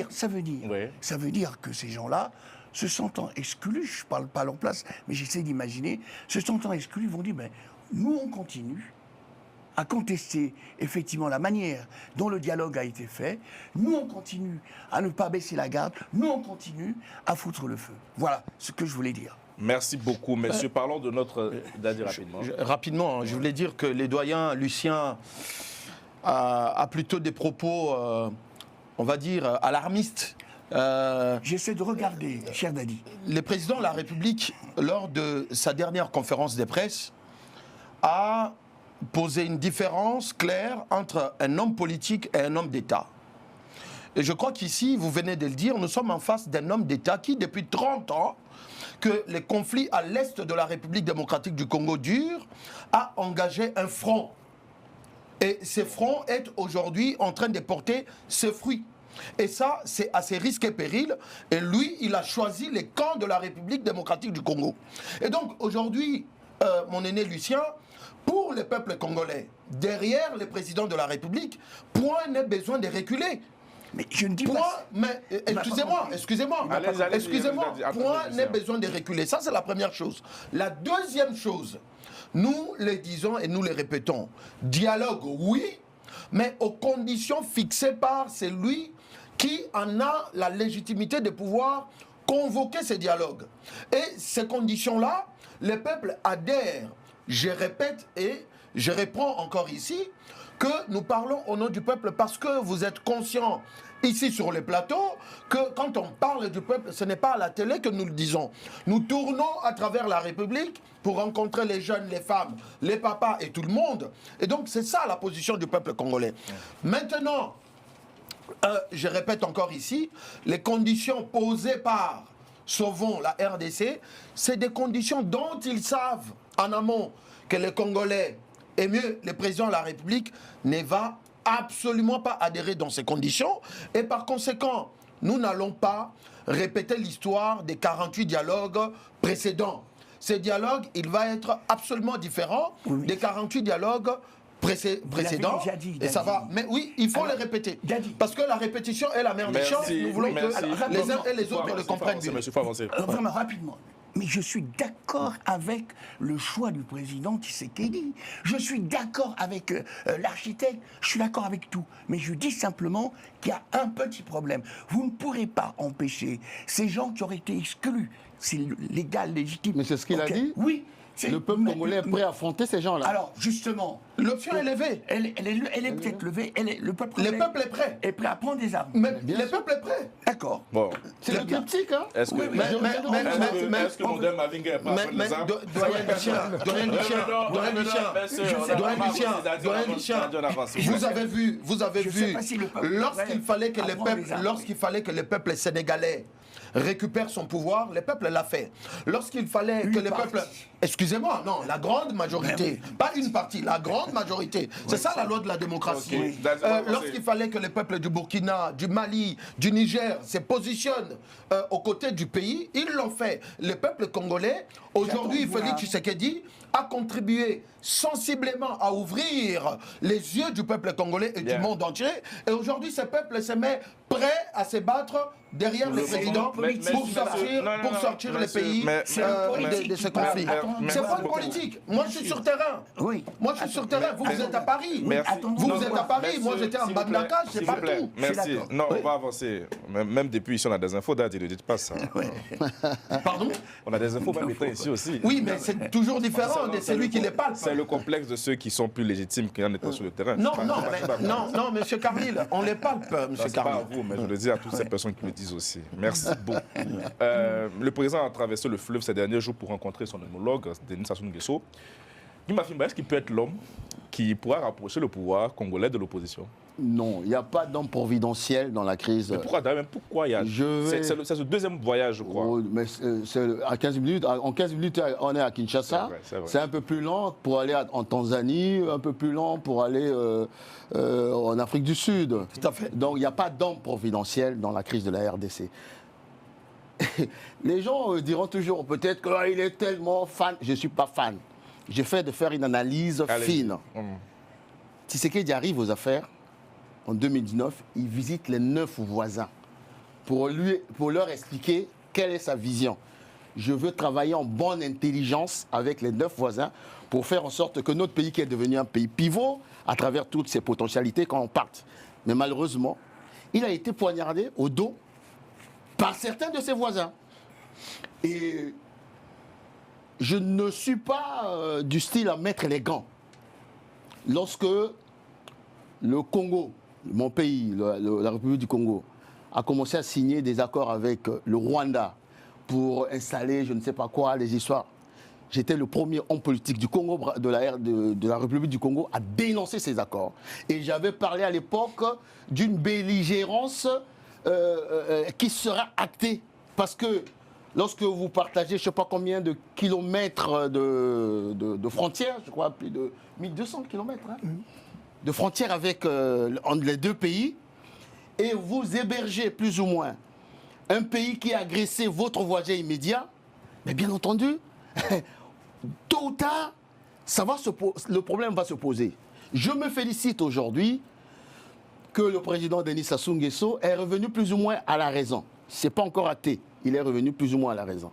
dire que ces gens-là, se sentant exclus, je ne parle pas à leur place, mais j'essaie d'imaginer, se sentant exclus, vont dire, ben, nous on continue à contester effectivement la manière dont le dialogue a été fait, nous on continue à ne pas baisser la garde, nous on continue à foutre le feu. Voilà ce que je voulais dire. Merci beaucoup, messieurs. Parlons de notre... Dadi, rapidement. Rapidement, je voulais dire que les doyens, Lucien a plutôt des propos, on va dire, alarmistes. J'essaie de regarder, cher Dadi. Le président de la République, lors de sa dernière conférence de presse, a posé une différence claire entre un homme politique et un homme d'État. Et je crois qu'ici, vous venez de le dire, nous sommes en face d'un homme d'État qui, depuis 30 ans, que les conflits à l'est de la République démocratique du Congo durent, a engagé un front. Et ce front est aujourd'hui en train de porter ses fruits. Et ça, c'est à ses risques et périls. Et lui, il a choisi les camps de la République démocratique du Congo. Et donc, aujourd'hui, mon aîné Lucien, pour le peuple congolais, derrière le président de la République, point n'est besoin de reculer. Mais je ne dis Point, pas... mais excusez-moi, point n'est besoin de reculer. Ça, c'est la première chose. La deuxième chose, nous le disons et nous le répétons, dialogue, oui, mais aux conditions fixées par celui qui en a la légitimité de pouvoir convoquer ces dialogues. Et ces conditions-là, le peuple adhère. Je répète et je reprends encore ici que nous parlons au nom du peuple parce que vous êtes conscients ici sur les plateaux que quand on parle du peuple, ce n'est pas à la télé que nous le disons. Nous tournons à travers la République pour rencontrer les jeunes, les femmes, les papas et tout le monde. Et donc c'est ça la position du peuple congolais. Maintenant, je répète encore ici, les conditions posées par Sauvons la RDC, c'est des conditions dont ils savent en amont que les Congolais, et mieux, le président de la République ne va absolument pas adhérer dans ces conditions. Et par conséquent, nous n'allons pas répéter l'histoire des 48 dialogues précédents. Ces dialogues, il va être absolument différent des 48 dialogues précédents. Et ça va. Mais oui, il faut les répéter. Parce que la répétition est la mère des choses. Nous voulons que les uns et les autres le comprennent bien. Vraiment rapidement. Mais je suis d'accord avec le choix du président Tshisekedi. Je suis d'accord avec l'architecte. Je suis d'accord avec tout. Mais je dis simplement qu'il y a un petit problème. Vous ne pourrez pas empêcher ces gens qui auraient été exclus. C'est légal, légitime. Mais c'est ce qu'il a dit. Oui. Le peuple congolais est prêt à affronter ces gens-là. Alors, justement... L'option est levée. Elle est peut-être levée. Le peuple est prêt. Est prêt à prendre des armes. Mais le peuple est prêt. D'accord. Bon. C'est le triptyque, hein. Est-ce que Mme Mavinga est pas les armes? Doyen Lucien, vous avez vu, lorsqu'il fallait que le peuple sénégalais récupère son pouvoir, le peuple l'a fait. Lorsqu'il fallait que le peuple... Excusez-moi, non, la grande majorité, pas une partie, la grande majorité. C'est ça la loi de la démocratie. Lorsqu'il fallait que le peuple du Burkina, du Mali, du Niger se positionnent aux côtés du pays, ils l'ont fait. Le peuple congolais, aujourd'hui, Félix Tshisekedi a contribué sensiblement à ouvrir les yeux du peuple congolais et du monde entier. Et aujourd'hui, ce peuple se met prêt à se battre derrière le président pour sortir les pays de ce conflit. C'est pas une politique. Moi, je suis sur terrain. Oui. Moi, je suis sur terrain. Vous êtes à Paris. Merci. Vous êtes à Paris. Moi, j'étais en Bandaka. Je sais pas tout. Merci. Non, on va avancer. Même depuis ici, on a des infos, Dad, ne dites pas ça. Pardon? On a des infos même étant ici aussi. Oui, mais c'est toujours différent de celui qui les palpe. C'est le complexe de ceux qui sont plus légitimes qu'en étant sur le terrain. Non, monsieur Carmille, on les palpe, monsieur C'est pas à Carmille. vous, mais je le dis à toutes ces personnes qui le disent aussi. Merci beaucoup. Le président a traversé le fleuve ces derniers jours pour rencontrer son homologue, Denis Sassou Nguesso. Guy-Mafimba, est-ce qu'il peut être l'homme qui pourra rapprocher le pouvoir congolais de l'opposition? Non, il n'y a pas d'homme providentiel dans la crise. Mais pourquoi d'ailleurs, pourquoi il y a... C'est le deuxième voyage, je crois. Oh, mais à 15 minutes, en 15 minutes, on est à Kinshasa. C'est vrai. C'est un peu plus lent pour aller en Tanzanie, un peu plus lent pour aller en Afrique du Sud. Tout à fait. Donc il n'y a pas d'homme providentiel dans la crise de la RDC. Les gens diront toujours peut-être qu'il est tellement fan. Je ne suis pas fan. J'ai fait de faire une analyse fine. Tshisekedi arrive aux affaires en 2019. Il visite les 9 voisins pour leur expliquer quelle est sa vision. Je veux travailler en bonne intelligence avec les 9 voisins pour faire en sorte que notre pays, qui est devenu un pays pivot à travers toutes ses potentialités, quand on parte. Mais malheureusement, il a été poignardé au dos par certains de ses voisins. Et je ne suis pas du style à mettre les gants. Lorsque le Congo, mon pays, la République du Congo, a commencé à signer des accords avec le Rwanda pour installer je ne sais pas quoi, les histoires, j'étais le premier homme politique du Congo, de la République du Congo à dénoncer ces accords. Et j'avais parlé à l'époque d'une belligérance qui sera actée. Parce que lorsque vous partagez, je ne sais pas combien de kilomètres de frontières, je crois plus de 1200 kilomètres de frontières avec entre les deux pays, et vous hébergez plus ou moins un pays qui a agressé votre voisin immédiat, mais bien entendu, tôt ou tard, le problème va se poser. Je me félicite aujourd'hui que le président Denis Sassou Nguesso est revenu plus ou moins à la raison. Ce n'est pas encore acté, il est revenu plus ou moins à la raison.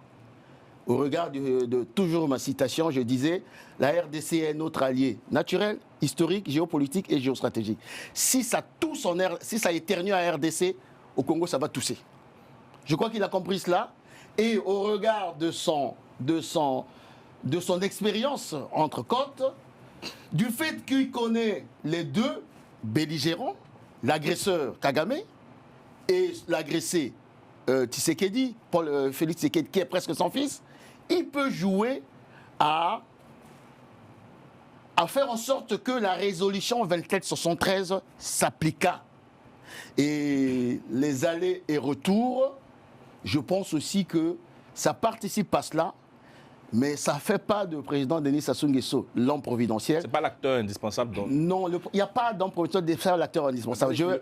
Au regard de toujours ma citation, je disais, la RDC est notre allié naturel, historique, géopolitique et géostratégique. Si ça éternue à RDC, au Congo, ça va tousser. Je crois qu'il a compris cela. Et au regard de son expérience entre côtes, du fait qu'il connaît les deux belligérants, l'agresseur Kagame et l'agressé Tshisekedi, Félix Tshisekedi, qui est presque son fils, il peut jouer à faire en sorte que la résolution 2473 s'appliqua. Et les allers et retours, je pense aussi que ça participe à cela, mais ça ne fait pas de président Denis Sassou Nguesso l'homme providentiel. Ce n'est pas l'acteur indispensable. Donc. Non, il n'y a pas d'homme providentiel de faire l'acteur indispensable. Je vais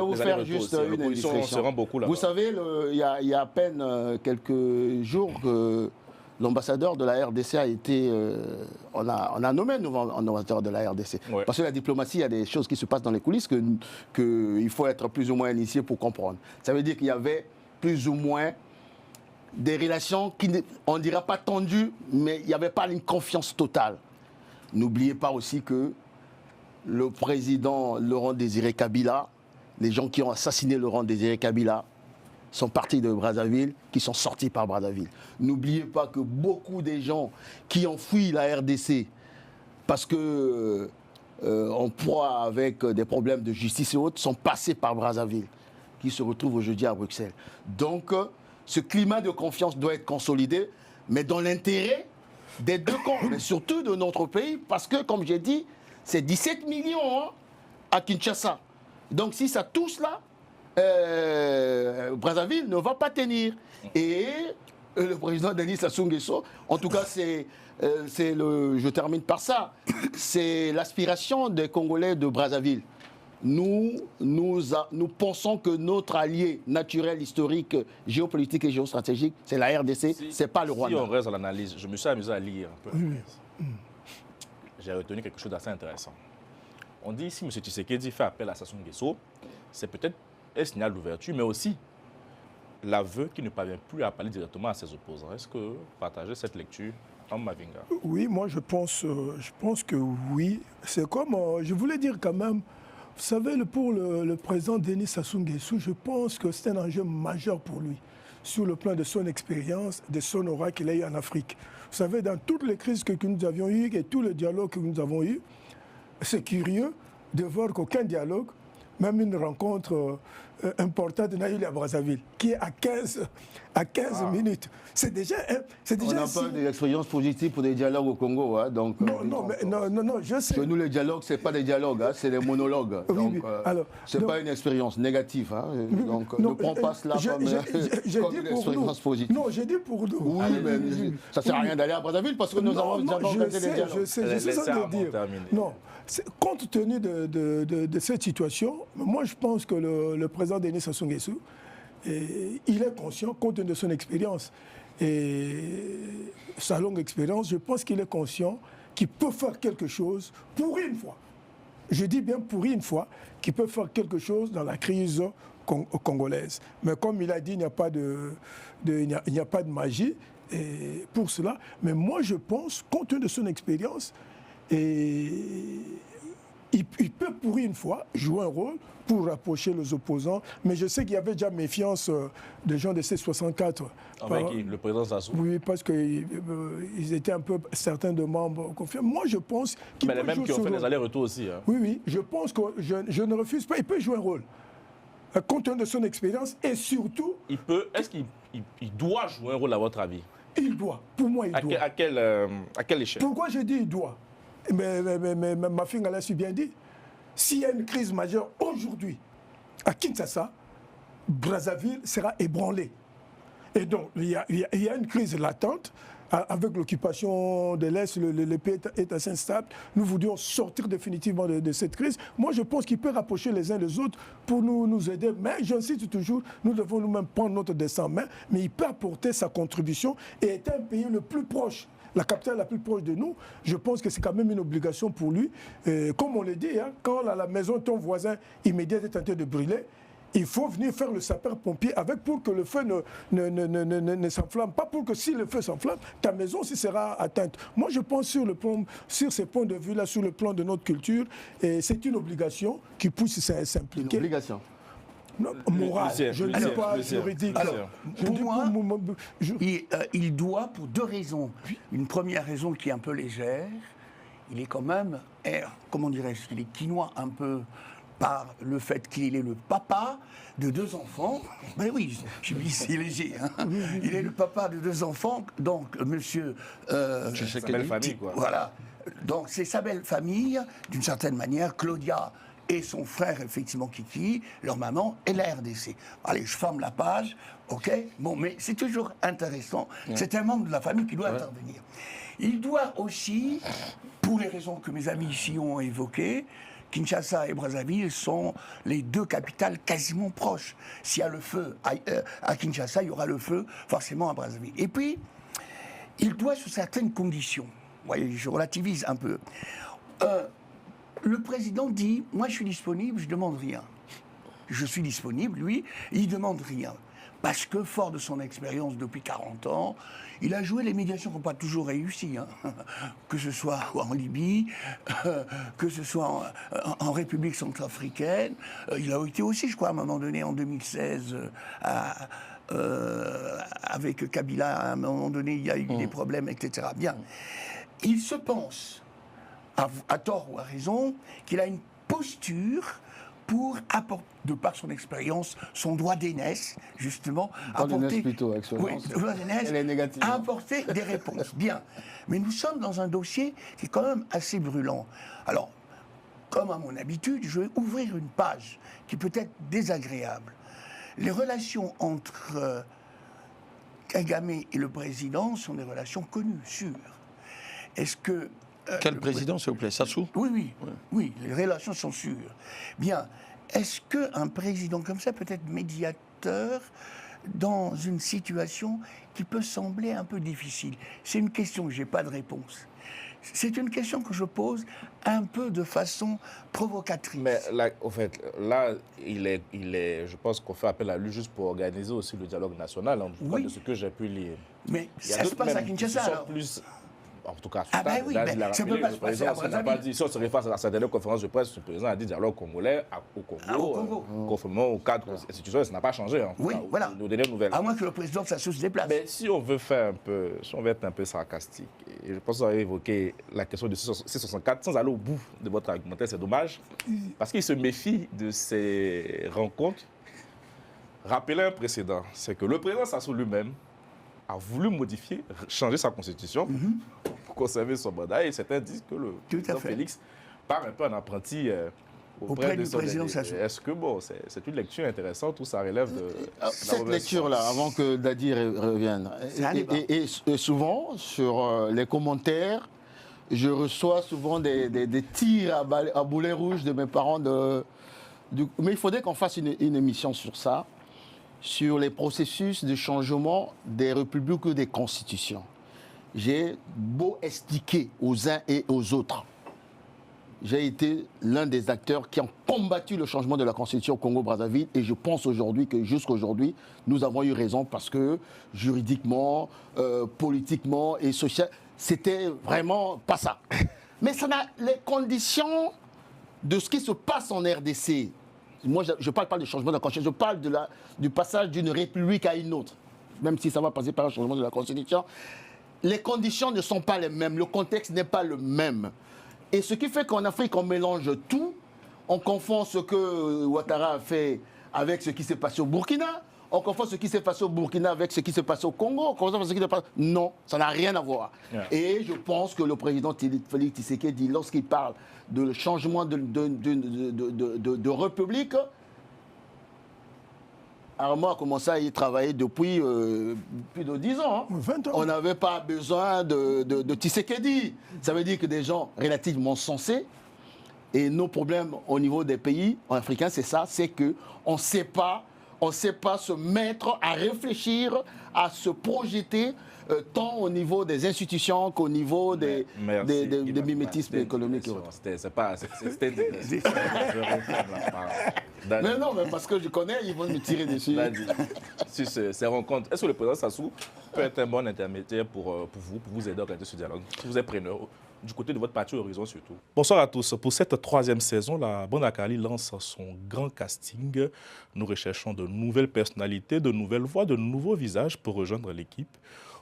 vous faire juste une indiscrétion. Vous savez, il y a à peine quelques jours que l'ambassadeur de la RDC a été... on a nommé un nouveau ambassadeur de la RDC. Ouais. Parce que la diplomatie, il y a des choses qui se passent dans les coulisses qu'il faut être plus ou moins initié pour comprendre. Ça veut dire qu'il y avait plus ou moins des relations qui, on ne dira pas tendues, mais il n'y avait pas une confiance totale. N'oubliez pas aussi que le président Laurent-Désiré Kabila, les gens qui ont assassiné Laurent-Désiré Kabila, sont partis de Brazzaville, qui sont sortis par Brazzaville. N'oubliez pas que beaucoup des gens qui ont fui la RDC parce que en proie avec des problèmes de justice et autres, sont passés par Brazzaville, qui se retrouvent aujourd'hui à Bruxelles. Donc, ce climat de confiance doit être consolidé, mais dans l'intérêt des deux camps, mais surtout de notre pays, parce que, comme j'ai dit, c'est 17 millions à Kinshasa. Donc, si ça touche là, Brazzaville ne va pas tenir. Et le président Denis Sassou Nguesso, en tout cas, je termine par ça, c'est l'aspiration des Congolais de Brazzaville. nous pensons que notre allié naturel, historique, géopolitique et géostratégique, c'est la RDC, c'est pas le Rwanda. Si on reste à l'analyse, je me suis amusé à lire un peu. J'ai retenu quelque chose d'assez intéressant. On dit si M. Tshisekedi fait appel à Sassou Nguesso, c'est peut-être un signal d'ouverture, mais aussi l'aveu qu'il ne parvient plus à parler directement à ses opposants. Est-ce que vous partagez cette lecture en Mavinga? Oui, moi je pense que oui. C'est comme, je voulais dire quand même, vous savez, pour le président Denis Sassou Nguesso, je pense que c'est un enjeu majeur pour lui, sur le plan de son expérience, de son aura qu'il a eu en Afrique. Vous savez, dans toutes les crises que nous avions eues et tous les dialogues que nous avons eus, c'est curieux de voir qu'aucun dialogue, même une rencontre importante n'a eu à Brazzaville, qui est à 15 minutes. C'est déjà On n'a pas d'expérience positive pour des dialogues au Congo. Hein, donc, non, je sais. Que nous, les dialogues, ce n'est pas des dialogues, hein, c'est des monologues. Oui, donc, ce n'est pas donc, une expérience négative. Hein, donc, non, ne prends pas cela comme une expérience positive. Non, j'ai dit pour nous. Oui, mais ça ne sert à rien d'aller à Brazzaville parce que nous avons organisé des dialogues. Je sais ça de dire. Non, compte tenu de cette situation, moi je pense que le président Denis Sassou Nguesso, il est conscient, compte tenu de son expérience et sa longue expérience, je pense qu'il est conscient qu'il peut faire quelque chose pour une fois. Je dis bien pour une fois, qu'il peut faire quelque chose dans la crise congolaise. Mais comme il a dit, il n'y a pas de magie pour cela. Mais moi je pense, compte tenu de son expérience, il peut pour une fois jouer un rôle pour rapprocher les opposants. Mais je sais qu'il y avait déjà méfiance des gens de C64. Avec qui? Le président Sassou? Oui, parce qu'ils étaient un peu, certains de membres confiants. Moi, je pense qu'il peut jouer. Mais les mêmes qui ont fait les allers-retours aussi. Hein. Oui, je pense que je ne refuse pas. Il peut jouer un rôle. Compte tenu de son expérience et surtout... Est-ce qu'il doit jouer un rôle à votre avis? Il doit. Pour moi, il doit. À quelle échelle? Pourquoi je dis il doit? Mais ma fille l'a su bien dit. S'il y a une crise majeure aujourd'hui à Kinshasa, Brazzaville sera ébranlée. Et donc, il y a une crise latente avec l'occupation de l'Est, le pays est assez instable. Nous voudrions sortir définitivement de cette crise. Moi, je pense qu'il peut rapprocher les uns les autres pour nous aider. Mais j'insiste toujours, nous devons nous-mêmes prendre notre destin en main. Mais il peut apporter sa contribution et être un pays le plus proche. La capitale la plus proche de nous, je pense que c'est quand même une obligation pour lui. Comme on le dit, hein, quand la maison de ton voisin immédiat est en train de brûler, il faut venir faire le sapeur-pompier avec pour que le feu ne s'enflamme. Pas pour que si le feu s'enflamme, ta maison aussi sera atteinte. Moi, je pense sur ces points de vue-là, sur le plan de notre culture, c'est une obligation qui puisse s'impliquer. Une obligation. Non, morale, je ne dis pas juridique. Alors, pour moi, il doit pour deux raisons. Une première raison qui est un peu légère, il est quand même, comment dirais-je, il est quinois un peu par le fait qu'il est le papa de 2 enfants. Ben oui, je dis c'est léger. Hein. Il est le papa de 2 enfants, donc monsieur... sa belle famille, quoi. Voilà. Donc c'est sa belle famille, d'une certaine manière, Claudia et son frère, effectivement, Kiki, leur maman, et la RDC. Allez, je ferme la page, ok? Bon, mais c'est toujours intéressant. C'est un membre de la famille qui doit intervenir. Il doit aussi, pour les raisons que mes amis ici ont évoquées, Kinshasa et Brazzaville sont les 2 capitales quasiment proches. S'il y a le feu à Kinshasa, il y aura le feu forcément à Brazzaville. Et puis, il doit sous certaines conditions. Vous voyez, je relativise un peu. Le président dit, moi je suis disponible, je ne demande rien. Je suis disponible, lui, il ne demande rien. Parce que, fort de son expérience depuis 40 ans, il a joué les médiations qui n'ont pas toujours réussi. Hein. Que ce soit en Libye, que ce soit en République centrafricaine. Il a été aussi, je crois, à un moment donné, en 2016, avec Kabila, à un moment donné, il y a eu des problèmes, etc. Bien. Il se pense, à tort ou à raison, qu'il a une posture pour apporter, de par son expérience, son droit d'aînesse, justement, apporter, apporter des réponses. Bien. Mais nous sommes dans un dossier qui est quand même assez brûlant. Alors, comme à mon habitude, je vais ouvrir une page qui peut être désagréable. Les relations entre Kagame et le président sont des relations connues, sûres. Est-ce que Quel président, s'il vous plaît? Sassou? Oui, les relations sont sûres. Bien, est-ce qu'un président comme ça peut être médiateur dans une situation qui peut sembler un peu difficile? C'est une question que je n'ai pas de réponse. C'est une question que je pose un peu de façon provocatrice. Mais là, au fait, là, je pense qu'on fait appel à lui juste pour organiser aussi le dialogue national, en tout cas de ce que j'ai pu lire. Mais ça se passe à Kinshasa, alors. Plus, en tout cas, Ah ben oui, mais ça ne peut pas se passer à Brazzaville. Si on se réfère à sa dernière conférence de presse, le président a dit dialogue congolais au Congo, conformément au cadre institutionnel, ça n'a pas changé. Oui, voilà. Nos dernières nouvelles. À moins que le président Sassou se déplace. Mais si on veut faire un peu, si on veut être un peu sarcastique, et je pense que vous avez évoqué la question de C64 sans aller au bout de votre argumentaire, c'est dommage, parce qu'il se méfie de ces rencontres. Rappelez un précédent, c'est que le président Sassou lui-même a voulu modifier, changer sa constitution pour conserver son mandat. Et certains disent que le président Félix part un peu en apprenti auprès du président Sassou. Est-ce que c'est une lecture intéressante ou ça relève de cette lecture-là, avant que Dadi revienne, et souvent sur les commentaires, je reçois souvent des tirs à boulet rouge de mes parents. Mais il faudrait qu'on fasse une émission sur ça, sur les processus de changement des républiques ou des constitutions. J'ai beau expliquer aux uns et aux autres. J'ai été l'un des acteurs qui ont combattu le changement de la constitution au Congo-Brazzaville et je pense aujourd'hui que jusqu'à aujourd'hui, nous avons eu raison parce que juridiquement, politiquement et socialement, c'était vraiment pas ça. Mais ça n'a les conditions de ce qui se passe en RDC. Moi, je ne parle pas du changement de la Constitution, je parle du passage d'une république à une autre, même si ça va passer par un changement de la Constitution. Les conditions ne sont pas les mêmes, le contexte n'est pas le même. Et ce qui fait qu'en Afrique, on mélange tout, on confond ce que Ouattara a fait avec ce qui s'est passé au Burkina, on confond ce qui s'est passé au Burkina avec ce qui s'est passé au Congo, on confond ce qui s'est passé... Non, ça n'a rien à voir. Yeah. Et je pense que le président Félix Tshisekedi, lorsqu'il parle de changement de république, Armand a commencé à y travailler depuis plus de 10 ans. 20 ans. On n'avait pas besoin de Tshisekedi. Ça veut dire que des gens relativement sensés, et nos problèmes au niveau des pays africains, c'est ça, c'est qu'on ne sait pas se mettre à réfléchir, à se projeter, tant au niveau des institutions qu'au niveau des mimétismes économiques. C'était pas... Mais non, mais parce que je connais, ils vont me tirer dessus. Sur ces rencontres, est-ce que le président Sassou peut être un bon intermédiaire pour vous aider à organiser ce dialogue? Si vous êtes preneur, du côté de votre parti Horizon surtout. Bonsoir à tous. Pour cette troisième saison, la Bande Akali lance son grand casting. Nous recherchons de nouvelles personnalités, de nouvelles voix, de nouveaux visages pour rejoindre l'équipe.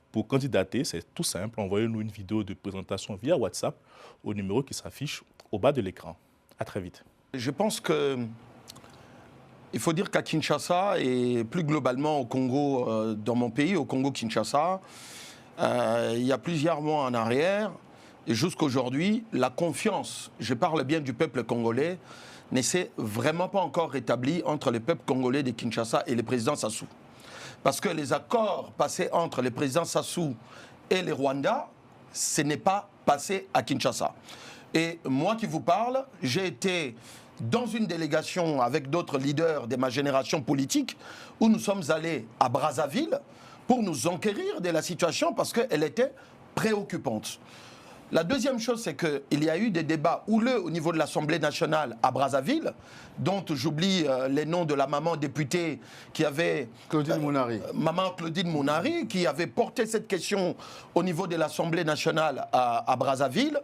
Pour candidater, c'est tout simple. Envoyez-nous une vidéo de présentation via WhatsApp au numéro qui s'affiche au bas de l'écran. À très vite. Je pense que il faut dire qu'à Kinshasa et plus globalement au Congo, dans mon pays, au Congo-Kinshasa, il y a plusieurs mois en arrière, et jusqu'aujourd'hui, la confiance, je parle bien du peuple congolais, ne s'est vraiment pas encore rétablie entre le peuple congolais de Kinshasa et le président Sassou. Parce que les accords passés entre le président Sassou et les Rwandais, ce n'est pas passé à Kinshasa. Et moi qui vous parle, j'ai été dans une délégation avec d'autres leaders de ma génération politique où nous sommes allés à Brazzaville pour nous enquérir de la situation parce qu'elle était préoccupante. La deuxième chose, c'est qu'il y a eu des débats houleux au niveau de l'Assemblée nationale à Brazzaville, dont j'oublie les noms de la maman députée qui avait... Claudine Mounari. Maman Claudine Mounari, qui avait porté cette question au niveau de l'Assemblée nationale à Brazzaville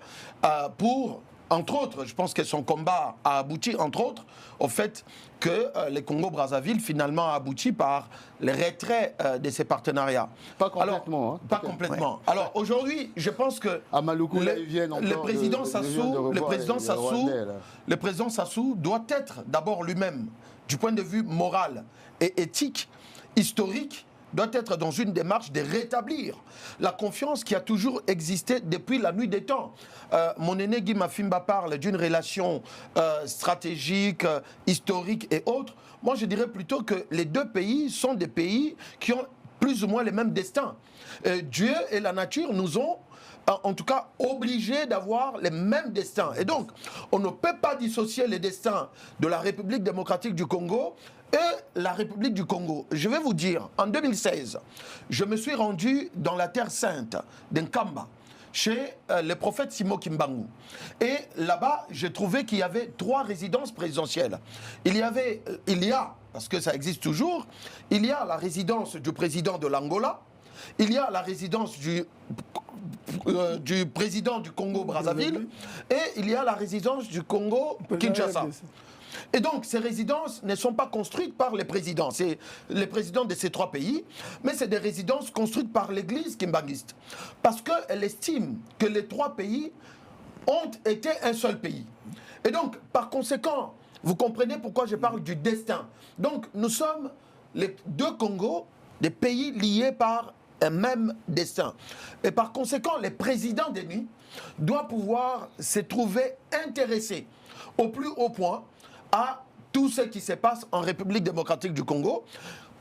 pour... Entre autres, je pense que son combat a abouti, entre autres, au fait que le Congo-Brazzaville, finalement, a abouti par le retrait de ses partenariats. Pas complètement. Alors, pas complètement. Ouais. Alors, aujourd'hui, je pense que le président Sassou doit être d'abord lui-même, du point de vue moral et éthique, historique, doit être dans une démarche de rétablir la confiance qui a toujours existé depuis la nuit des temps. Mon aîné Guy Mafimba parle d'une relation stratégique, historique et autres. Moi, je dirais plutôt que les deux pays sont des pays qui ont plus ou moins les mêmes destins. Dieu et la nature nous ont en tout cas obligés d'avoir les mêmes destins. Et donc, on ne peut pas dissocier les destins de la République démocratique du Congo et la République du Congo. Je vais vous dire, en 2016, je me suis rendu dans la terre sainte d'Nkamba, chez le prophète Simo Kimbangu. Et là-bas, j'ai trouvé qu'il y avait 3 résidences présidentielles. Il y a, parce que ça existe toujours, il y a la résidence du président de l'Angola, il y a la résidence du président du Congo-Brazzaville et il y a la résidence du Congo-Kinshasa. Et donc, ces résidences ne sont pas construites par les présidents. C'est les présidents de ces 3 pays, mais c'est des résidences construites par l'Église kimbanguiste. Parce qu'elle estime que les 3 pays ont été un seul pays. Et donc, par conséquent, vous comprenez pourquoi je parle du destin. Donc, nous sommes les 2 Congos, des pays liés par un même destin. Et par conséquent, les présidents d'ENU doivent pouvoir se trouver intéressés au plus haut point à tout ce qui se passe en République démocratique du Congo.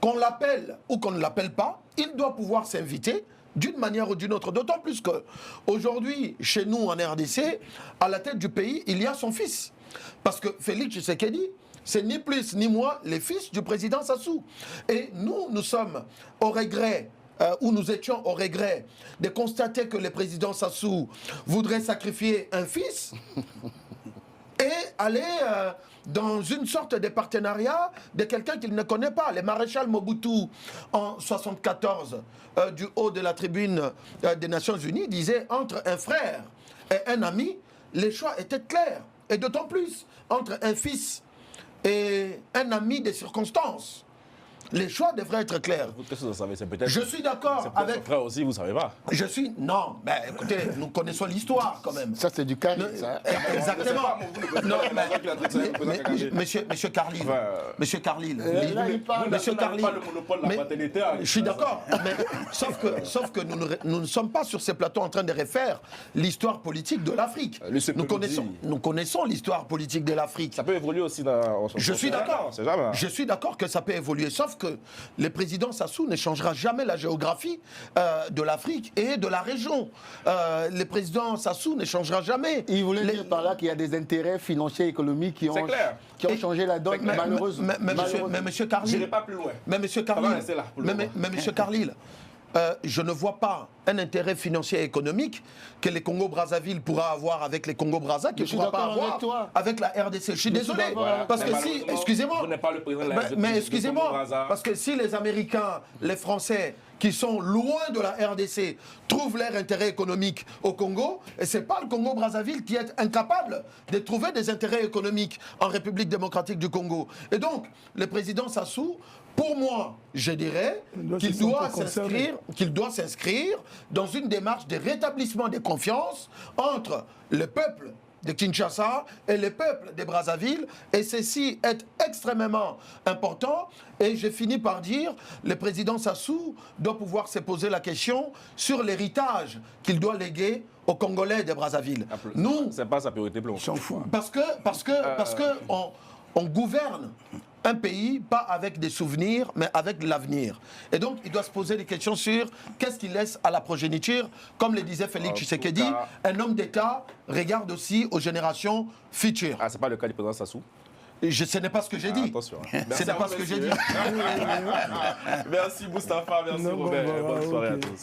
Qu'on l'appelle ou qu'on ne l'appelle pas, il doit pouvoir s'inviter d'une manière ou d'une autre. D'autant plus qu'aujourd'hui, chez nous en RDC, à la tête du pays, il y a son fils. Parce que Félix Tshisekedi, c'est ni plus ni moins les fils du président Sassou. Et nous sommes au regret, où nous étions au regret de constater que le président Sassou voudrait sacrifier un fils et aller dans une sorte de partenariat de quelqu'un qu'il ne connaît pas. Le maréchal Mobutu, en 1974, du haut de la tribune des Nations Unies, disait entre un frère et un ami, les choix étaient clairs. Et d'autant plus, entre un fils et un ami des circonstances, les choix devraient être clairs. Qu'est-ce que vous savez? C'est peut-être. Je suis d'accord avec. Votre frère aussi, vous savez pas. Je suis. Non, ben écoutez, nous connaissons l'histoire quand même. Ça, c'est du carré, ça. Exactement. Non, Monsieur Carlyle. Monsieur Carlyle. Monsieur Carlyle. Pas le monopole de la paternité. Je suis d'accord. Mais sauf que nous ne sommes pas sur ces plateaux en train de refaire l'histoire politique de l'Afrique. Nous connaissons l'histoire politique de l'Afrique. Ça peut évoluer aussi dans. Je suis d'accord. Je suis d'accord que ça peut évoluer. Sauf que le président Sassou ne changera jamais la géographie de l'Afrique et de la région. Le président Sassou ne changera jamais. Il voulait dire par là qu'il y a des intérêts financiers et économiques qui ont changé la donne, malheureusement. Mais monsieur Carlyle. Je n'irai pas plus loin. Mais monsieur Carlyle, je ne vois pas un intérêt financier et économique que les Congo-Brazzaville pourra avoir avec les Congo-Brazza qu'il ne pourra pas avoir avec la RDC. Je suis désolé, parce que si, excusez-moi, vous n'êtes pas le président de la RDC, mais excusez-moi, parce que si les Américains, les Français, qui sont loin de la RDC, trouvent leur intérêt économique au Congo, et ce n'est pas le Congo-Brazzaville qui est incapable de trouver des intérêts économiques en République démocratique du Congo. Et donc, le président Sassou, pour moi, je dirais qu'il doit s'inscrire dans une démarche de rétablissement de confiance entre le peuple de Kinshasa et le peuple de Brazzaville, et ceci est extrêmement important. Et je finis par dire, le président Sassou doit pouvoir se poser la question sur l'héritage qu'il doit léguer aux Congolais de Brazzaville. Nous, c'est pas sa priorité, on s'en fout. Parce que on gouverne un pays, pas avec des souvenirs, mais avec l'avenir. Et donc, il doit se poser des questions sur qu'est-ce qu'il laisse à la progéniture. Comme le disait Félix Tshisekedi, un homme d'État regarde aussi aux générations futures. Ah, c'est pas le cas du président Sassou? Ce n'est pas ce que j'ai dit. Attention. Ce n'est pas ce que j'ai dit. Merci Moustapha, merci Robert. Bonne soirée à tous.